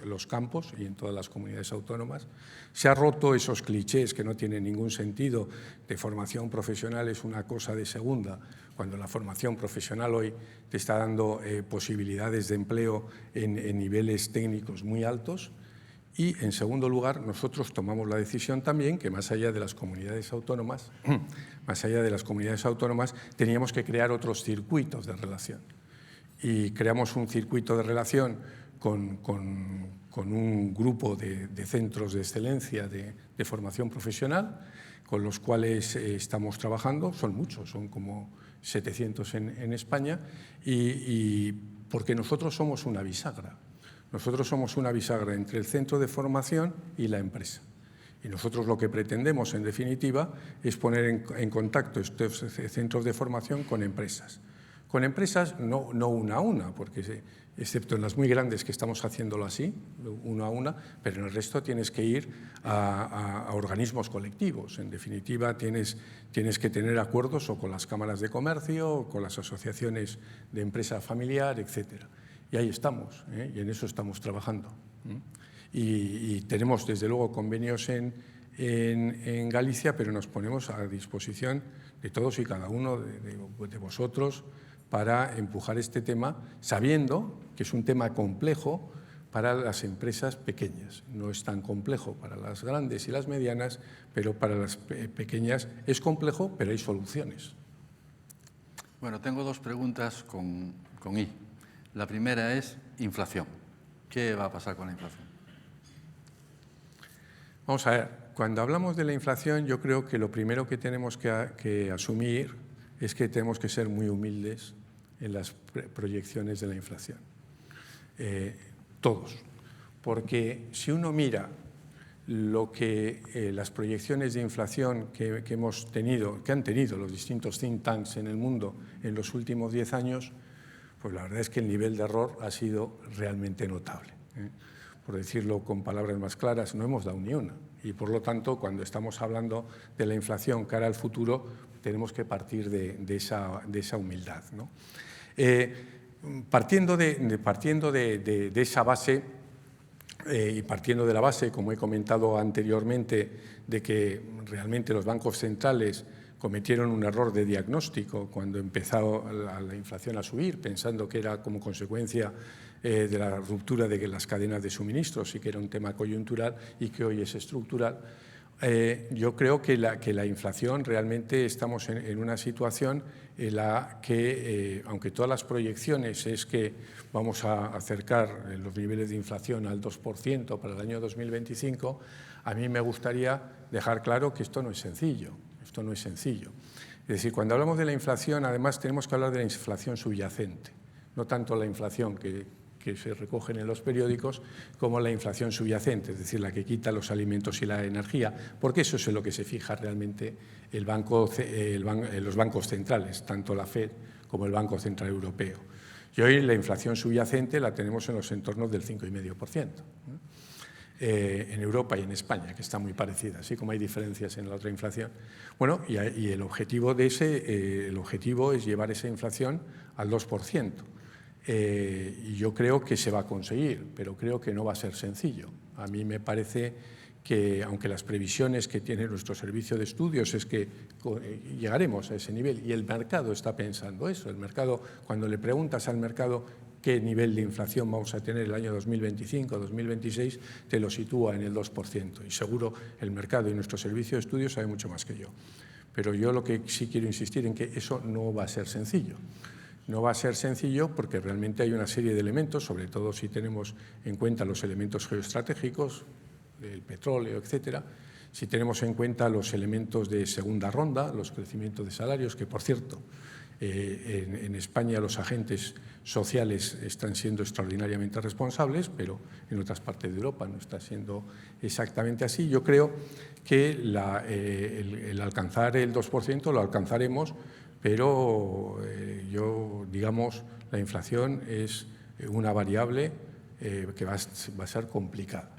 los campos y en todas las comunidades autónomas. Se han roto esos clichés que no tienen ningún sentido de formación profesional es una cosa de segunda, cuando la formación profesional hoy te está dando posibilidades de empleo en niveles técnicos muy altos. Y, en segundo lugar, nosotros tomamos la decisión también que más allá de las comunidades autónomas, teníamos que crear otros circuitos de relación. Y creamos un circuito de relación con un grupo de centros de excelencia de formación profesional, con los cuales estamos trabajando. Son muchos, son como 700 en España, y porque nosotros somos una bisagra. Nosotros somos una bisagra entre el centro de formación y la empresa. Y nosotros lo que pretendemos, en definitiva, es poner en contacto estos centros de formación con empresas. Con empresas no una a una, porque excepto en las muy grandes que estamos haciéndolo así, uno a una, pero en el resto tienes que ir a organismos colectivos. En definitiva, tienes que tener acuerdos o con las cámaras de comercio, o con las asociaciones de empresa familiar, etcétera. Y ahí estamos, y en eso estamos trabajando. Y tenemos, desde luego, convenios en Galicia, pero nos ponemos a disposición de todos y cada uno de vosotros para empujar este tema, sabiendo que es un tema complejo para las empresas pequeñas. No es tan complejo para las grandes y las medianas, pero para las pequeñas es complejo, pero hay soluciones. Bueno, tengo 2 preguntas con I. La primera es inflación. ¿Qué va a pasar con la inflación? Vamos a ver, cuando hablamos de la inflación, yo creo que lo primero que tenemos que asumir es que tenemos que ser muy humildes en las proyecciones de la inflación. Todos. Porque si uno mira lo que las proyecciones de inflación que han tenido los distintos think tanks en el mundo en los últimos 10 años, pues la verdad es que el nivel de error ha sido realmente notable. Por decirlo con palabras más claras, no hemos dado ni una. Y por lo tanto, cuando estamos hablando de la inflación cara al futuro, tenemos que partir de esa humildad, ¿no? Partiendo de esa base, y partiendo de la base, como he comentado anteriormente, de que realmente los bancos centrales cometieron un error de diagnóstico cuando empezó la inflación a subir, pensando que era como consecuencia de la ruptura de las cadenas de suministros y que era un tema coyuntural y que hoy es estructural. Yo creo que la inflación realmente estamos en una situación en la que, aunque todas las proyecciones es que vamos a acercar los niveles de inflación al 2% para el año 2025, a mí me gustaría dejar claro que esto no es sencillo. Esto no es sencillo. Es decir, cuando hablamos de la inflación, además tenemos que hablar de la inflación subyacente, no tanto la inflación que se recogen en los periódicos como la inflación subyacente, es decir, la que quita los alimentos y la energía, porque eso es en lo que se fija realmente los bancos centrales, tanto la FED como el Banco Central Europeo. Y hoy la inflación subyacente la tenemos en los entornos del 5,5%. En Europa y en España, que está muy parecida, así como hay diferencias en la otra inflación. Bueno, y el objetivo es llevar esa inflación al 2%. Y yo creo que se va a conseguir, pero creo que no va a ser sencillo. A mí me parece que, aunque las previsiones que tiene nuestro servicio de estudios es que llegaremos a ese nivel, y el mercado está pensando eso. El mercado, cuando le preguntas al mercado qué nivel de inflación vamos a tener el año 2025, 2026, te lo sitúa en el 2%. Y seguro el mercado y nuestro servicio de estudios sabe mucho más que yo. Pero yo lo que sí quiero insistir en que eso no va a ser sencillo. No va a ser sencillo porque realmente hay una serie de elementos, sobre todo si tenemos en cuenta los elementos geoestratégicos, el petróleo, etcétera. Si tenemos en cuenta los elementos de segunda ronda, los crecimientos de salarios, que por cierto, en España los agentes sociales están siendo extraordinariamente responsables, pero en otras partes de Europa no está siendo exactamente así. Yo creo que el alcanzar el 2% lo alcanzaremos, pero digamos, la inflación es una variable que va a ser complicada.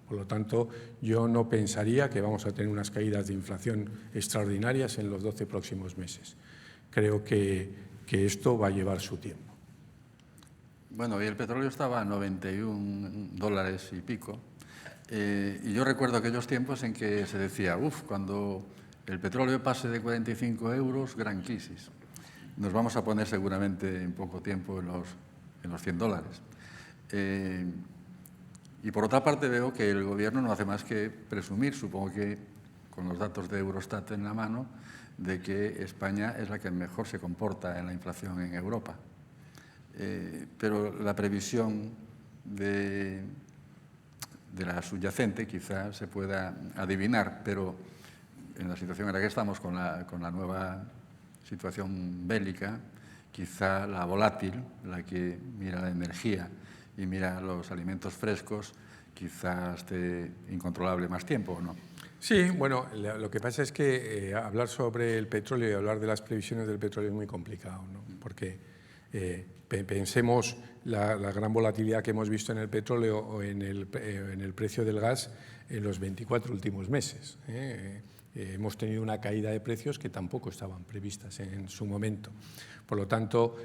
Por lo tanto, yo no pensaría que vamos a tener unas caídas de inflación extraordinarias en los 12 próximos meses. Creo que esto va a llevar su tiempo. Bueno, y el petróleo estaba a $91 y pico. Y yo recuerdo aquellos tiempos en que se decía, cuando el petróleo pase de 45 euros, gran crisis. Nos vamos a poner seguramente en poco tiempo en los $100. Y por otra parte veo que el Gobierno no hace más que presumir, supongo que con los datos de Eurostat en la mano, de que España es la que mejor se comporta en la inflación en Europa. Pero la previsión de la subyacente quizá se pueda adivinar, pero en la situación en la que estamos con la nueva situación bélica, quizá la volátil, la que mira la energía y mira los alimentos frescos, quizá esté incontrolable más tiempo, ¿o no? Sí, bueno, lo que pasa es que hablar sobre el petróleo y hablar de las previsiones del petróleo es muy complicado, ¿no? Porque pensemos la gran volatilidad que hemos visto en el petróleo o en el precio del gas en los 24 últimos meses. Hemos tenido una caída de precios que tampoco estaban previstas en su momento. Por lo tanto,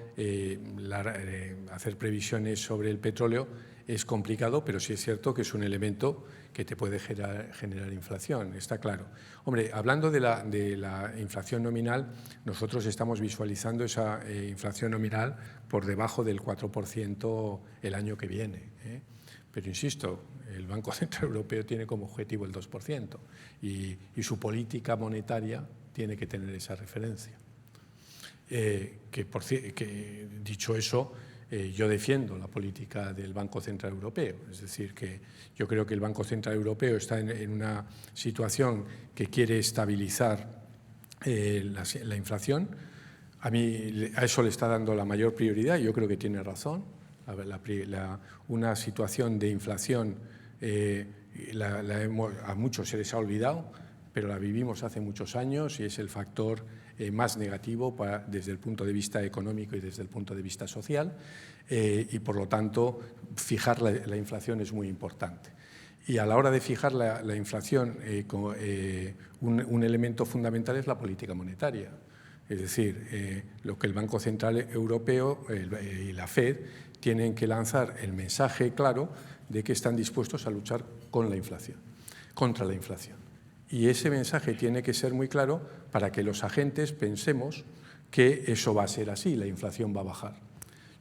hacer previsiones sobre el petróleo es complicado, pero sí es cierto que es un elemento que te puede generar inflación, está claro. Hombre, hablando de la inflación nominal, nosotros estamos visualizando esa inflación nominal por debajo del 4% el año que viene. Pero insisto, el Banco Central Europeo tiene como objetivo el 2% y su política monetaria tiene que tener esa referencia. Dicho eso, yo defiendo la política del Banco Central Europeo, es decir, que yo creo que el Banco Central Europeo está en una situación que quiere estabilizar la inflación. A eso le está dando la mayor prioridad y yo creo que tiene razón. Una situación de inflación a muchos se les ha olvidado, pero la vivimos hace muchos años y es el factor más negativo desde el punto de vista económico y desde el punto de vista social y por lo tanto fijar la inflación es muy importante. Y a la hora de fijar la inflación, un elemento fundamental es la política monetaria. Es decir, lo que el Banco Central Europeo y la FED tienen que lanzar el mensaje claro de que están dispuestos a luchar contra la inflación. Y ese mensaje tiene que ser muy claro para que los agentes pensemos que eso va a ser así, la inflación va a bajar.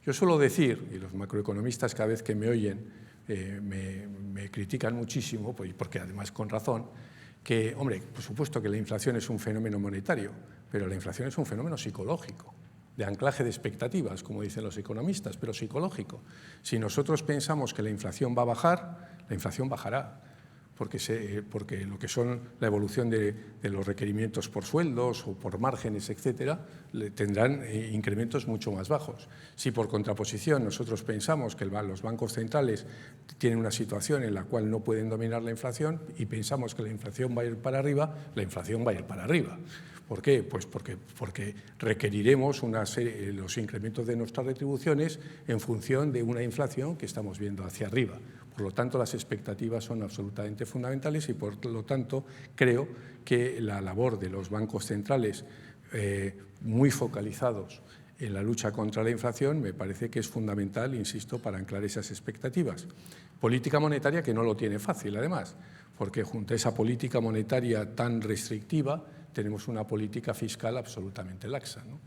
Yo suelo decir, y los macroeconomistas cada vez que me oyen me critican muchísimo, porque además con razón, que, hombre, por supuesto que la inflación es un fenómeno monetario, pero la inflación es un fenómeno psicológico, de anclaje de expectativas, como dicen los economistas, pero psicológico. Si nosotros pensamos que la inflación va a bajar, la inflación bajará, porque lo que son la evolución de los requerimientos por sueldos o por márgenes, etcétera, tendrán incrementos mucho más bajos. Si por contraposición nosotros pensamos que los bancos centrales tienen una situación en la cual no pueden dominar la inflación y pensamos que la inflación va a ir para arriba, la inflación va a ir para arriba. ¿Por qué? Pues porque requeriremos los incrementos de nuestras retribuciones en función de una inflación que estamos viendo hacia arriba. Por lo tanto, las expectativas son absolutamente fundamentales y, por lo tanto, creo que la labor de los bancos centrales muy focalizados en la lucha contra la inflación me parece que es fundamental, insisto, para anclar esas expectativas. Política monetaria que no lo tiene fácil, además, porque junto a esa política monetaria tan restrictiva tenemos una política fiscal absolutamente laxa, ¿no?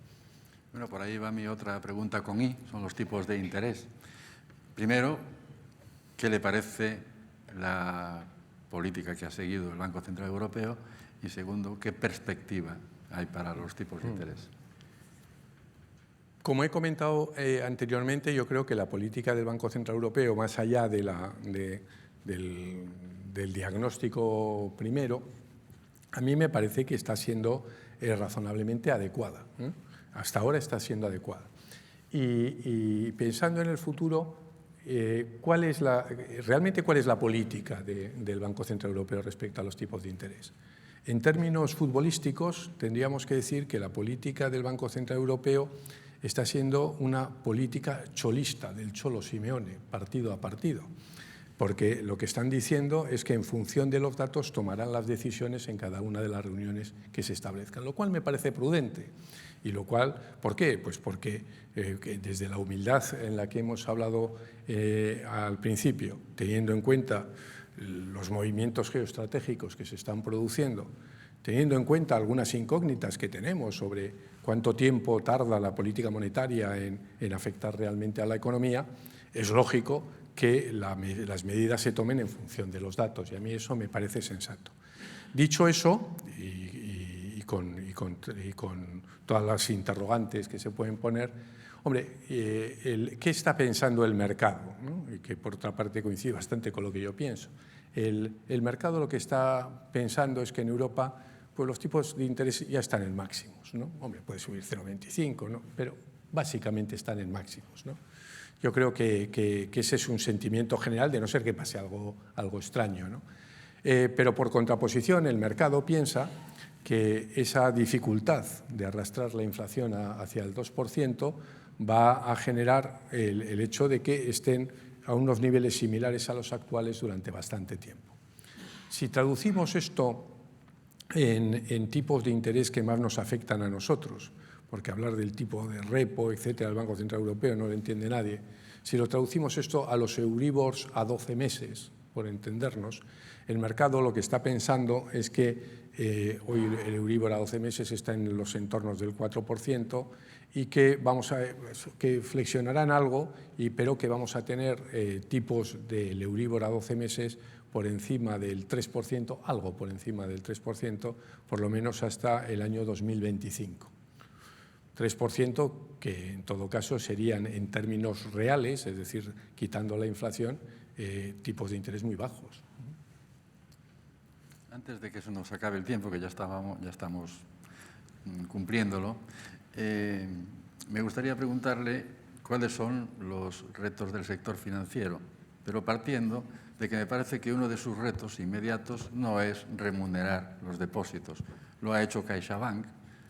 Bueno, por ahí va mi otra pregunta con I, son los tipos de interés. Primero, ¿qué le parece la política que ha seguido el Banco Central Europeo? Y segundo, ¿qué perspectiva hay para los tipos de interés? Como he comentado anteriormente, yo creo que la política del Banco Central Europeo, más allá del diagnóstico primero, a mí me parece que está siendo razonablemente adecuada. Hasta ahora está siendo adecuada. Y pensando en el futuro, realmente cuál es la política del Banco Central Europeo respecto a los tipos de interés. En términos futbolísticos, tendríamos que decir que la política del Banco Central Europeo está siendo una política cholista, del Cholo Simeone, partido a partido, porque lo que están diciendo es que en función de los datos tomarán las decisiones en cada una de las reuniones que se establezcan, lo cual me parece prudente. Y lo cual, ¿por qué? Pues porque desde la humildad en la que hemos hablado al principio, teniendo en cuenta los movimientos geoestratégicos que se están produciendo, teniendo en cuenta algunas incógnitas que tenemos sobre cuánto tiempo tarda la política monetaria en afectar realmente a la economía, es lógico que las medidas se tomen en función de los datos, y a mí eso me parece sensato. Dicho eso, y con todas las interrogantes que se pueden poner, hombre, ¿qué está pensando el mercado? ¿No? Y que por otra parte coincide bastante con lo que yo pienso. El mercado lo que está pensando es que en Europa pues los tipos de interés ya están en máximos, ¿no? Hombre, puede subir 0,25, ¿no? Pero básicamente están en máximos, ¿no? Yo creo que ese es un sentimiento general, de no ser que pase algo extraño, ¿no? Pero por contraposición, el mercado piensa que esa dificultad de arrastrar la inflación hacia el 2% va a generar el hecho de que estén a unos niveles similares a los actuales durante bastante tiempo. Si traducimos esto en tipos de interés que más nos afectan a nosotros, porque hablar del tipo de repo, etcétera, del Banco Central Europeo no lo entiende nadie, si lo traducimos esto a los Euribors a 12 meses, por entendernos, el mercado lo que está pensando es que hoy el Euribor a 12 meses está en los entornos del 4% y que que flexionarán algo, pero que vamos a tener tipos del Euribor a 12 meses por encima del 3%, algo por encima del 3%, por lo menos hasta el año 2025. 3% que en todo caso serían en términos reales, es decir, quitando la inflación, tipos de interés muy bajos. Antes de que se nos acabe el tiempo, que ya estamos cumpliéndolo, me gustaría preguntarle cuáles son los retos del sector financiero, pero partiendo de que me parece que uno de sus retos inmediatos no es remunerar los depósitos. Lo ha hecho CaixaBank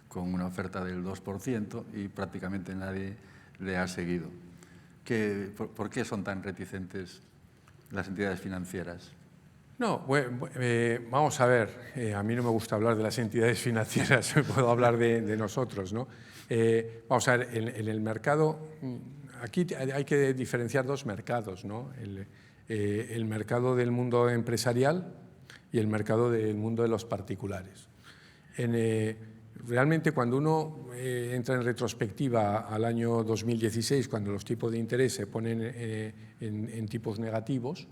con una oferta del 2% y prácticamente nadie le ha seguido. ¿Por qué son tan reticentes las entidades financieras? No, vamos a ver, a mí no me gusta hablar de las entidades financieras, puedo hablar de nosotros, ¿no? Vamos a ver, en el mercado, aquí hay que diferenciar dos mercados, ¿no? el mercado del mundo empresarial y el mercado del mundo de los particulares. Realmente, cuando uno entra en retrospectiva al año 2016, cuando los tipos de interés se ponen en tipos negativos,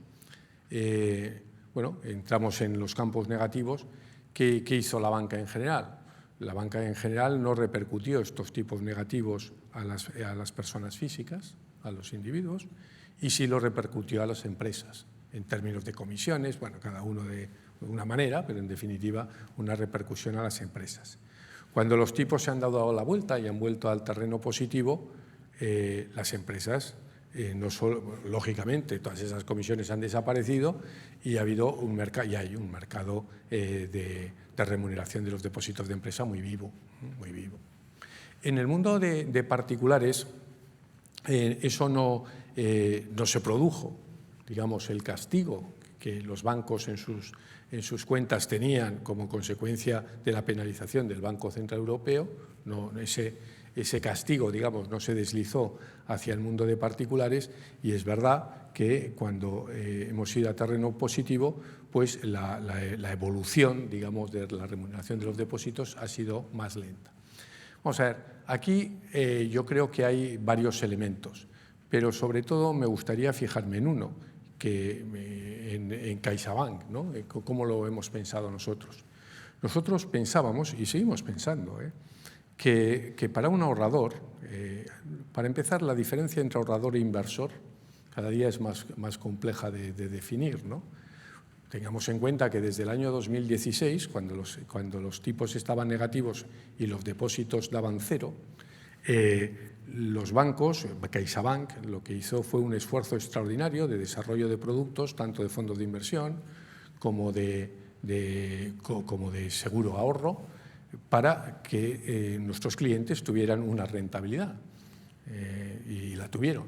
bueno, entramos en los campos negativos. ¿Qué hizo la banca en general? La banca en general no repercutió estos tipos negativos a las personas físicas, a los individuos, y sí lo repercutió a las empresas, en términos de comisiones, bueno, cada uno de una manera, pero en definitiva una repercusión a las empresas. Cuando los tipos se han dado la vuelta y han vuelto al terreno positivo, las empresas, no solo, lógicamente, todas esas comisiones han desaparecido y ha habido y hay un mercado de remuneración de los depósitos de empresa muy vivo, muy vivo. En el mundo de particulares, eso no se produjo, digamos, el castigo que los bancos en sus cuentas tenían como consecuencia de la penalización del Banco Central Europeo. No, ese castigo, digamos, no se deslizó hacia el mundo de particulares, y es verdad que cuando hemos ido a terreno positivo, pues la evolución, digamos, de la remuneración de los depósitos ha sido más lenta. Vamos a ver, aquí yo creo que hay varios elementos, pero sobre todo me gustaría fijarme en uno, que en CaixaBank, ¿no? ¿Cómo lo hemos pensado nosotros? Nosotros pensábamos, y seguimos pensando, que para un ahorrador, para empezar, la diferencia entre ahorrador e inversor cada día es más compleja de definir, ¿no? Tengamos en cuenta que desde el año 2016, cuando los tipos estaban negativos y los depósitos daban cero, los bancos, CaixaBank, lo que hizo fue un esfuerzo extraordinario de desarrollo de productos, tanto de fondos de inversión como de seguro ahorro, para que nuestros clientes tuvieran una rentabilidad, y la tuvieron.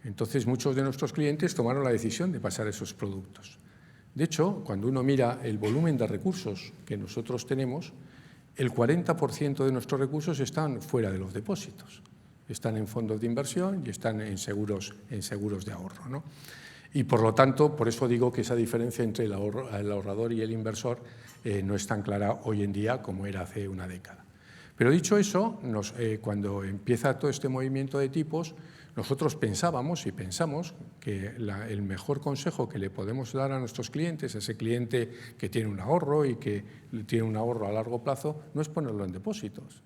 Entonces, muchos de nuestros clientes tomaron la decisión de pasar esos productos. De hecho, cuando uno mira el volumen de recursos que nosotros tenemos, el 40% de nuestros recursos están fuera de los depósitos. Están en fondos de inversión y están en seguros de ahorro, ¿no? Y, por lo tanto, por eso digo que esa diferencia entre el ahorrador y el inversor no es tan clara hoy en día como era hace una década. Pero, dicho eso, cuando empieza todo este movimiento de tipos, nosotros pensábamos y pensamos que el mejor consejo que le podemos dar a nuestros clientes, a ese cliente que tiene un ahorro y que tiene un ahorro a largo plazo, no es ponerlo en depósitos,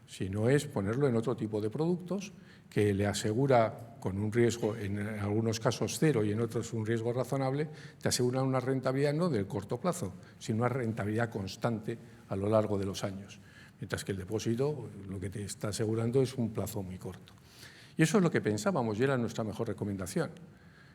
sino es ponerlo en otro tipo de productos que le asegura, con un riesgo en algunos casos cero y en otros un riesgo razonable, te asegura una rentabilidad no del corto plazo, sino una rentabilidad constante a lo largo de los años. Mientras que el depósito lo que te está asegurando es un plazo muy corto. Y eso es lo que pensábamos y era nuestra mejor recomendación.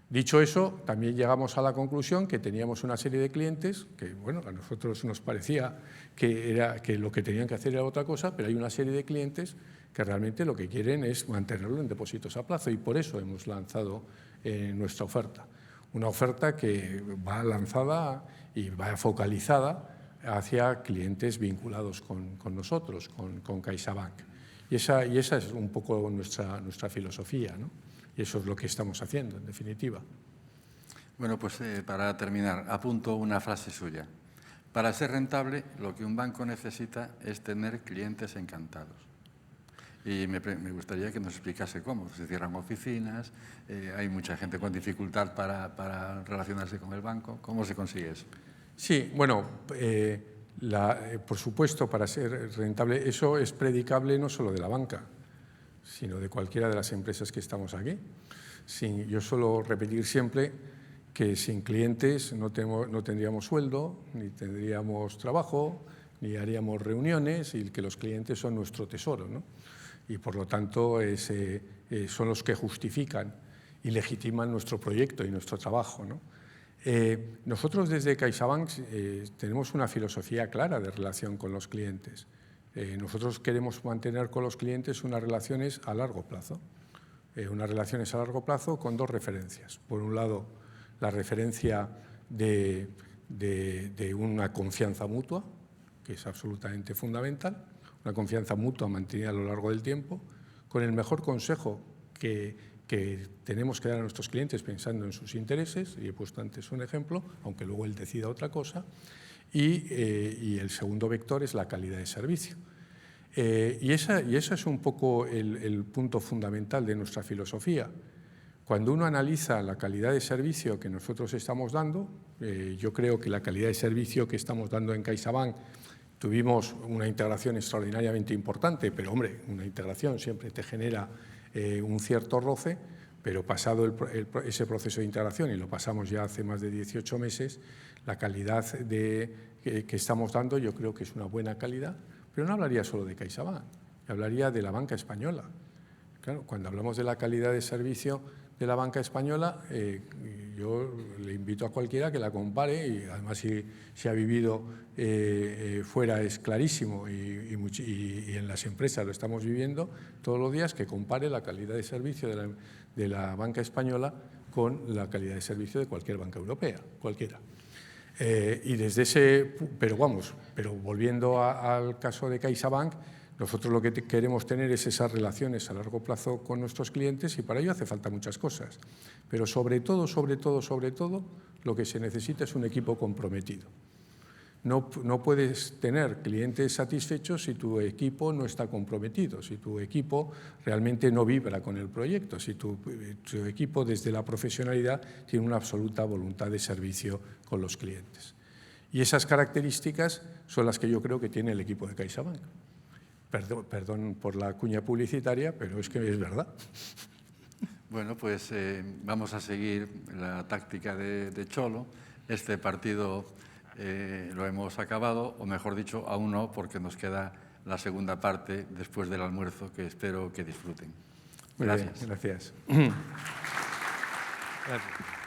Dicho eso, también llegamos a la conclusión que teníamos una serie de clientes que, bueno, a nosotros nos parecía que lo que tenían que hacer era otra cosa, pero hay una serie de clientes que realmente lo que quieren es mantenerlo en depósitos a plazo, y por eso hemos lanzado nuestra oferta. Una oferta que va lanzada y va focalizada hacia clientes vinculados con nosotros, con CaixaBank. Y esa es un poco nuestra filosofía, ¿no? Y eso es lo que estamos haciendo, en definitiva. Bueno, pues para terminar, apunto una frase suya. Para ser rentable, lo que un banco necesita es tener clientes encantados. Y me gustaría que nos explicase cómo. Se cierran oficinas, hay mucha gente con dificultad para relacionarse con el banco. ¿Cómo se consigue eso? Sí, bueno, por supuesto, para ser rentable, eso es predicable no solo de la banca, sino de cualquiera de las empresas que estamos aquí. Yo suelo repetir siempre que sin clientes no tendríamos sueldo, ni tendríamos trabajo, ni haríamos reuniones, y que los clientes son nuestro tesoro, ¿no? Y, por lo tanto, son los que justifican y legitiman nuestro proyecto y nuestro trabajo, ¿no? Nosotros desde CaixaBank tenemos una filosofía clara de relación con los clientes. Nosotros queremos mantener con los clientes unas relaciones a largo plazo. Unas relaciones a largo plazo con dos referencias. Por un lado, la referencia de una confianza mutua, que es absolutamente fundamental, una confianza mutua mantenida a lo largo del tiempo, con el mejor consejo que que tenemos que dar a nuestros clientes pensando en sus intereses, y he puesto antes un ejemplo, aunque luego él decida otra cosa, y el segundo vector es la calidad de servicio. Y eso es un poco el punto fundamental de nuestra filosofía. Cuando uno analiza la calidad de servicio que nosotros estamos dando, yo creo que la calidad de servicio que estamos dando en CaixaBank, tuvimos una integración extraordinariamente importante, pero hombre, una integración siempre te genera un cierto roce, pero pasado ese proceso de integración, y lo pasamos ya hace más de 18 meses, la calidad que estamos dando yo creo que es una buena calidad, pero no hablaría solo de CaixaBank, hablaría de la banca española. Claro, cuando hablamos de la calidad de servicio de la banca española, yo le invito a cualquiera que la compare, y además si ha vivido fuera es clarísimo, y en las empresas lo estamos viviendo todos los días, que compare la calidad de servicio de la banca española con la calidad de servicio de cualquier banca europea, cualquiera. Y desde pero volviendo al caso de CaixaBank, nosotros lo que queremos tener es esas relaciones a largo plazo con nuestros clientes, y para ello hace falta muchas cosas. Pero sobre todo, lo que se necesita es un equipo comprometido. No puedes tener clientes satisfechos si tu equipo no está comprometido, si tu equipo realmente no vibra con el proyecto, si tu equipo desde la profesionalidad tiene una absoluta voluntad de servicio con los clientes. Y esas características son las que yo creo que tiene el equipo de CaixaBank. Perdón por la cuña publicitaria, pero es que es verdad. Bueno, pues vamos a seguir la táctica de Cholo. Este partido lo hemos acabado, o mejor dicho, aún no, porque nos queda la segunda parte después del almuerzo, que espero que disfruten. Muy Gracias. bien, gracias. Gracias.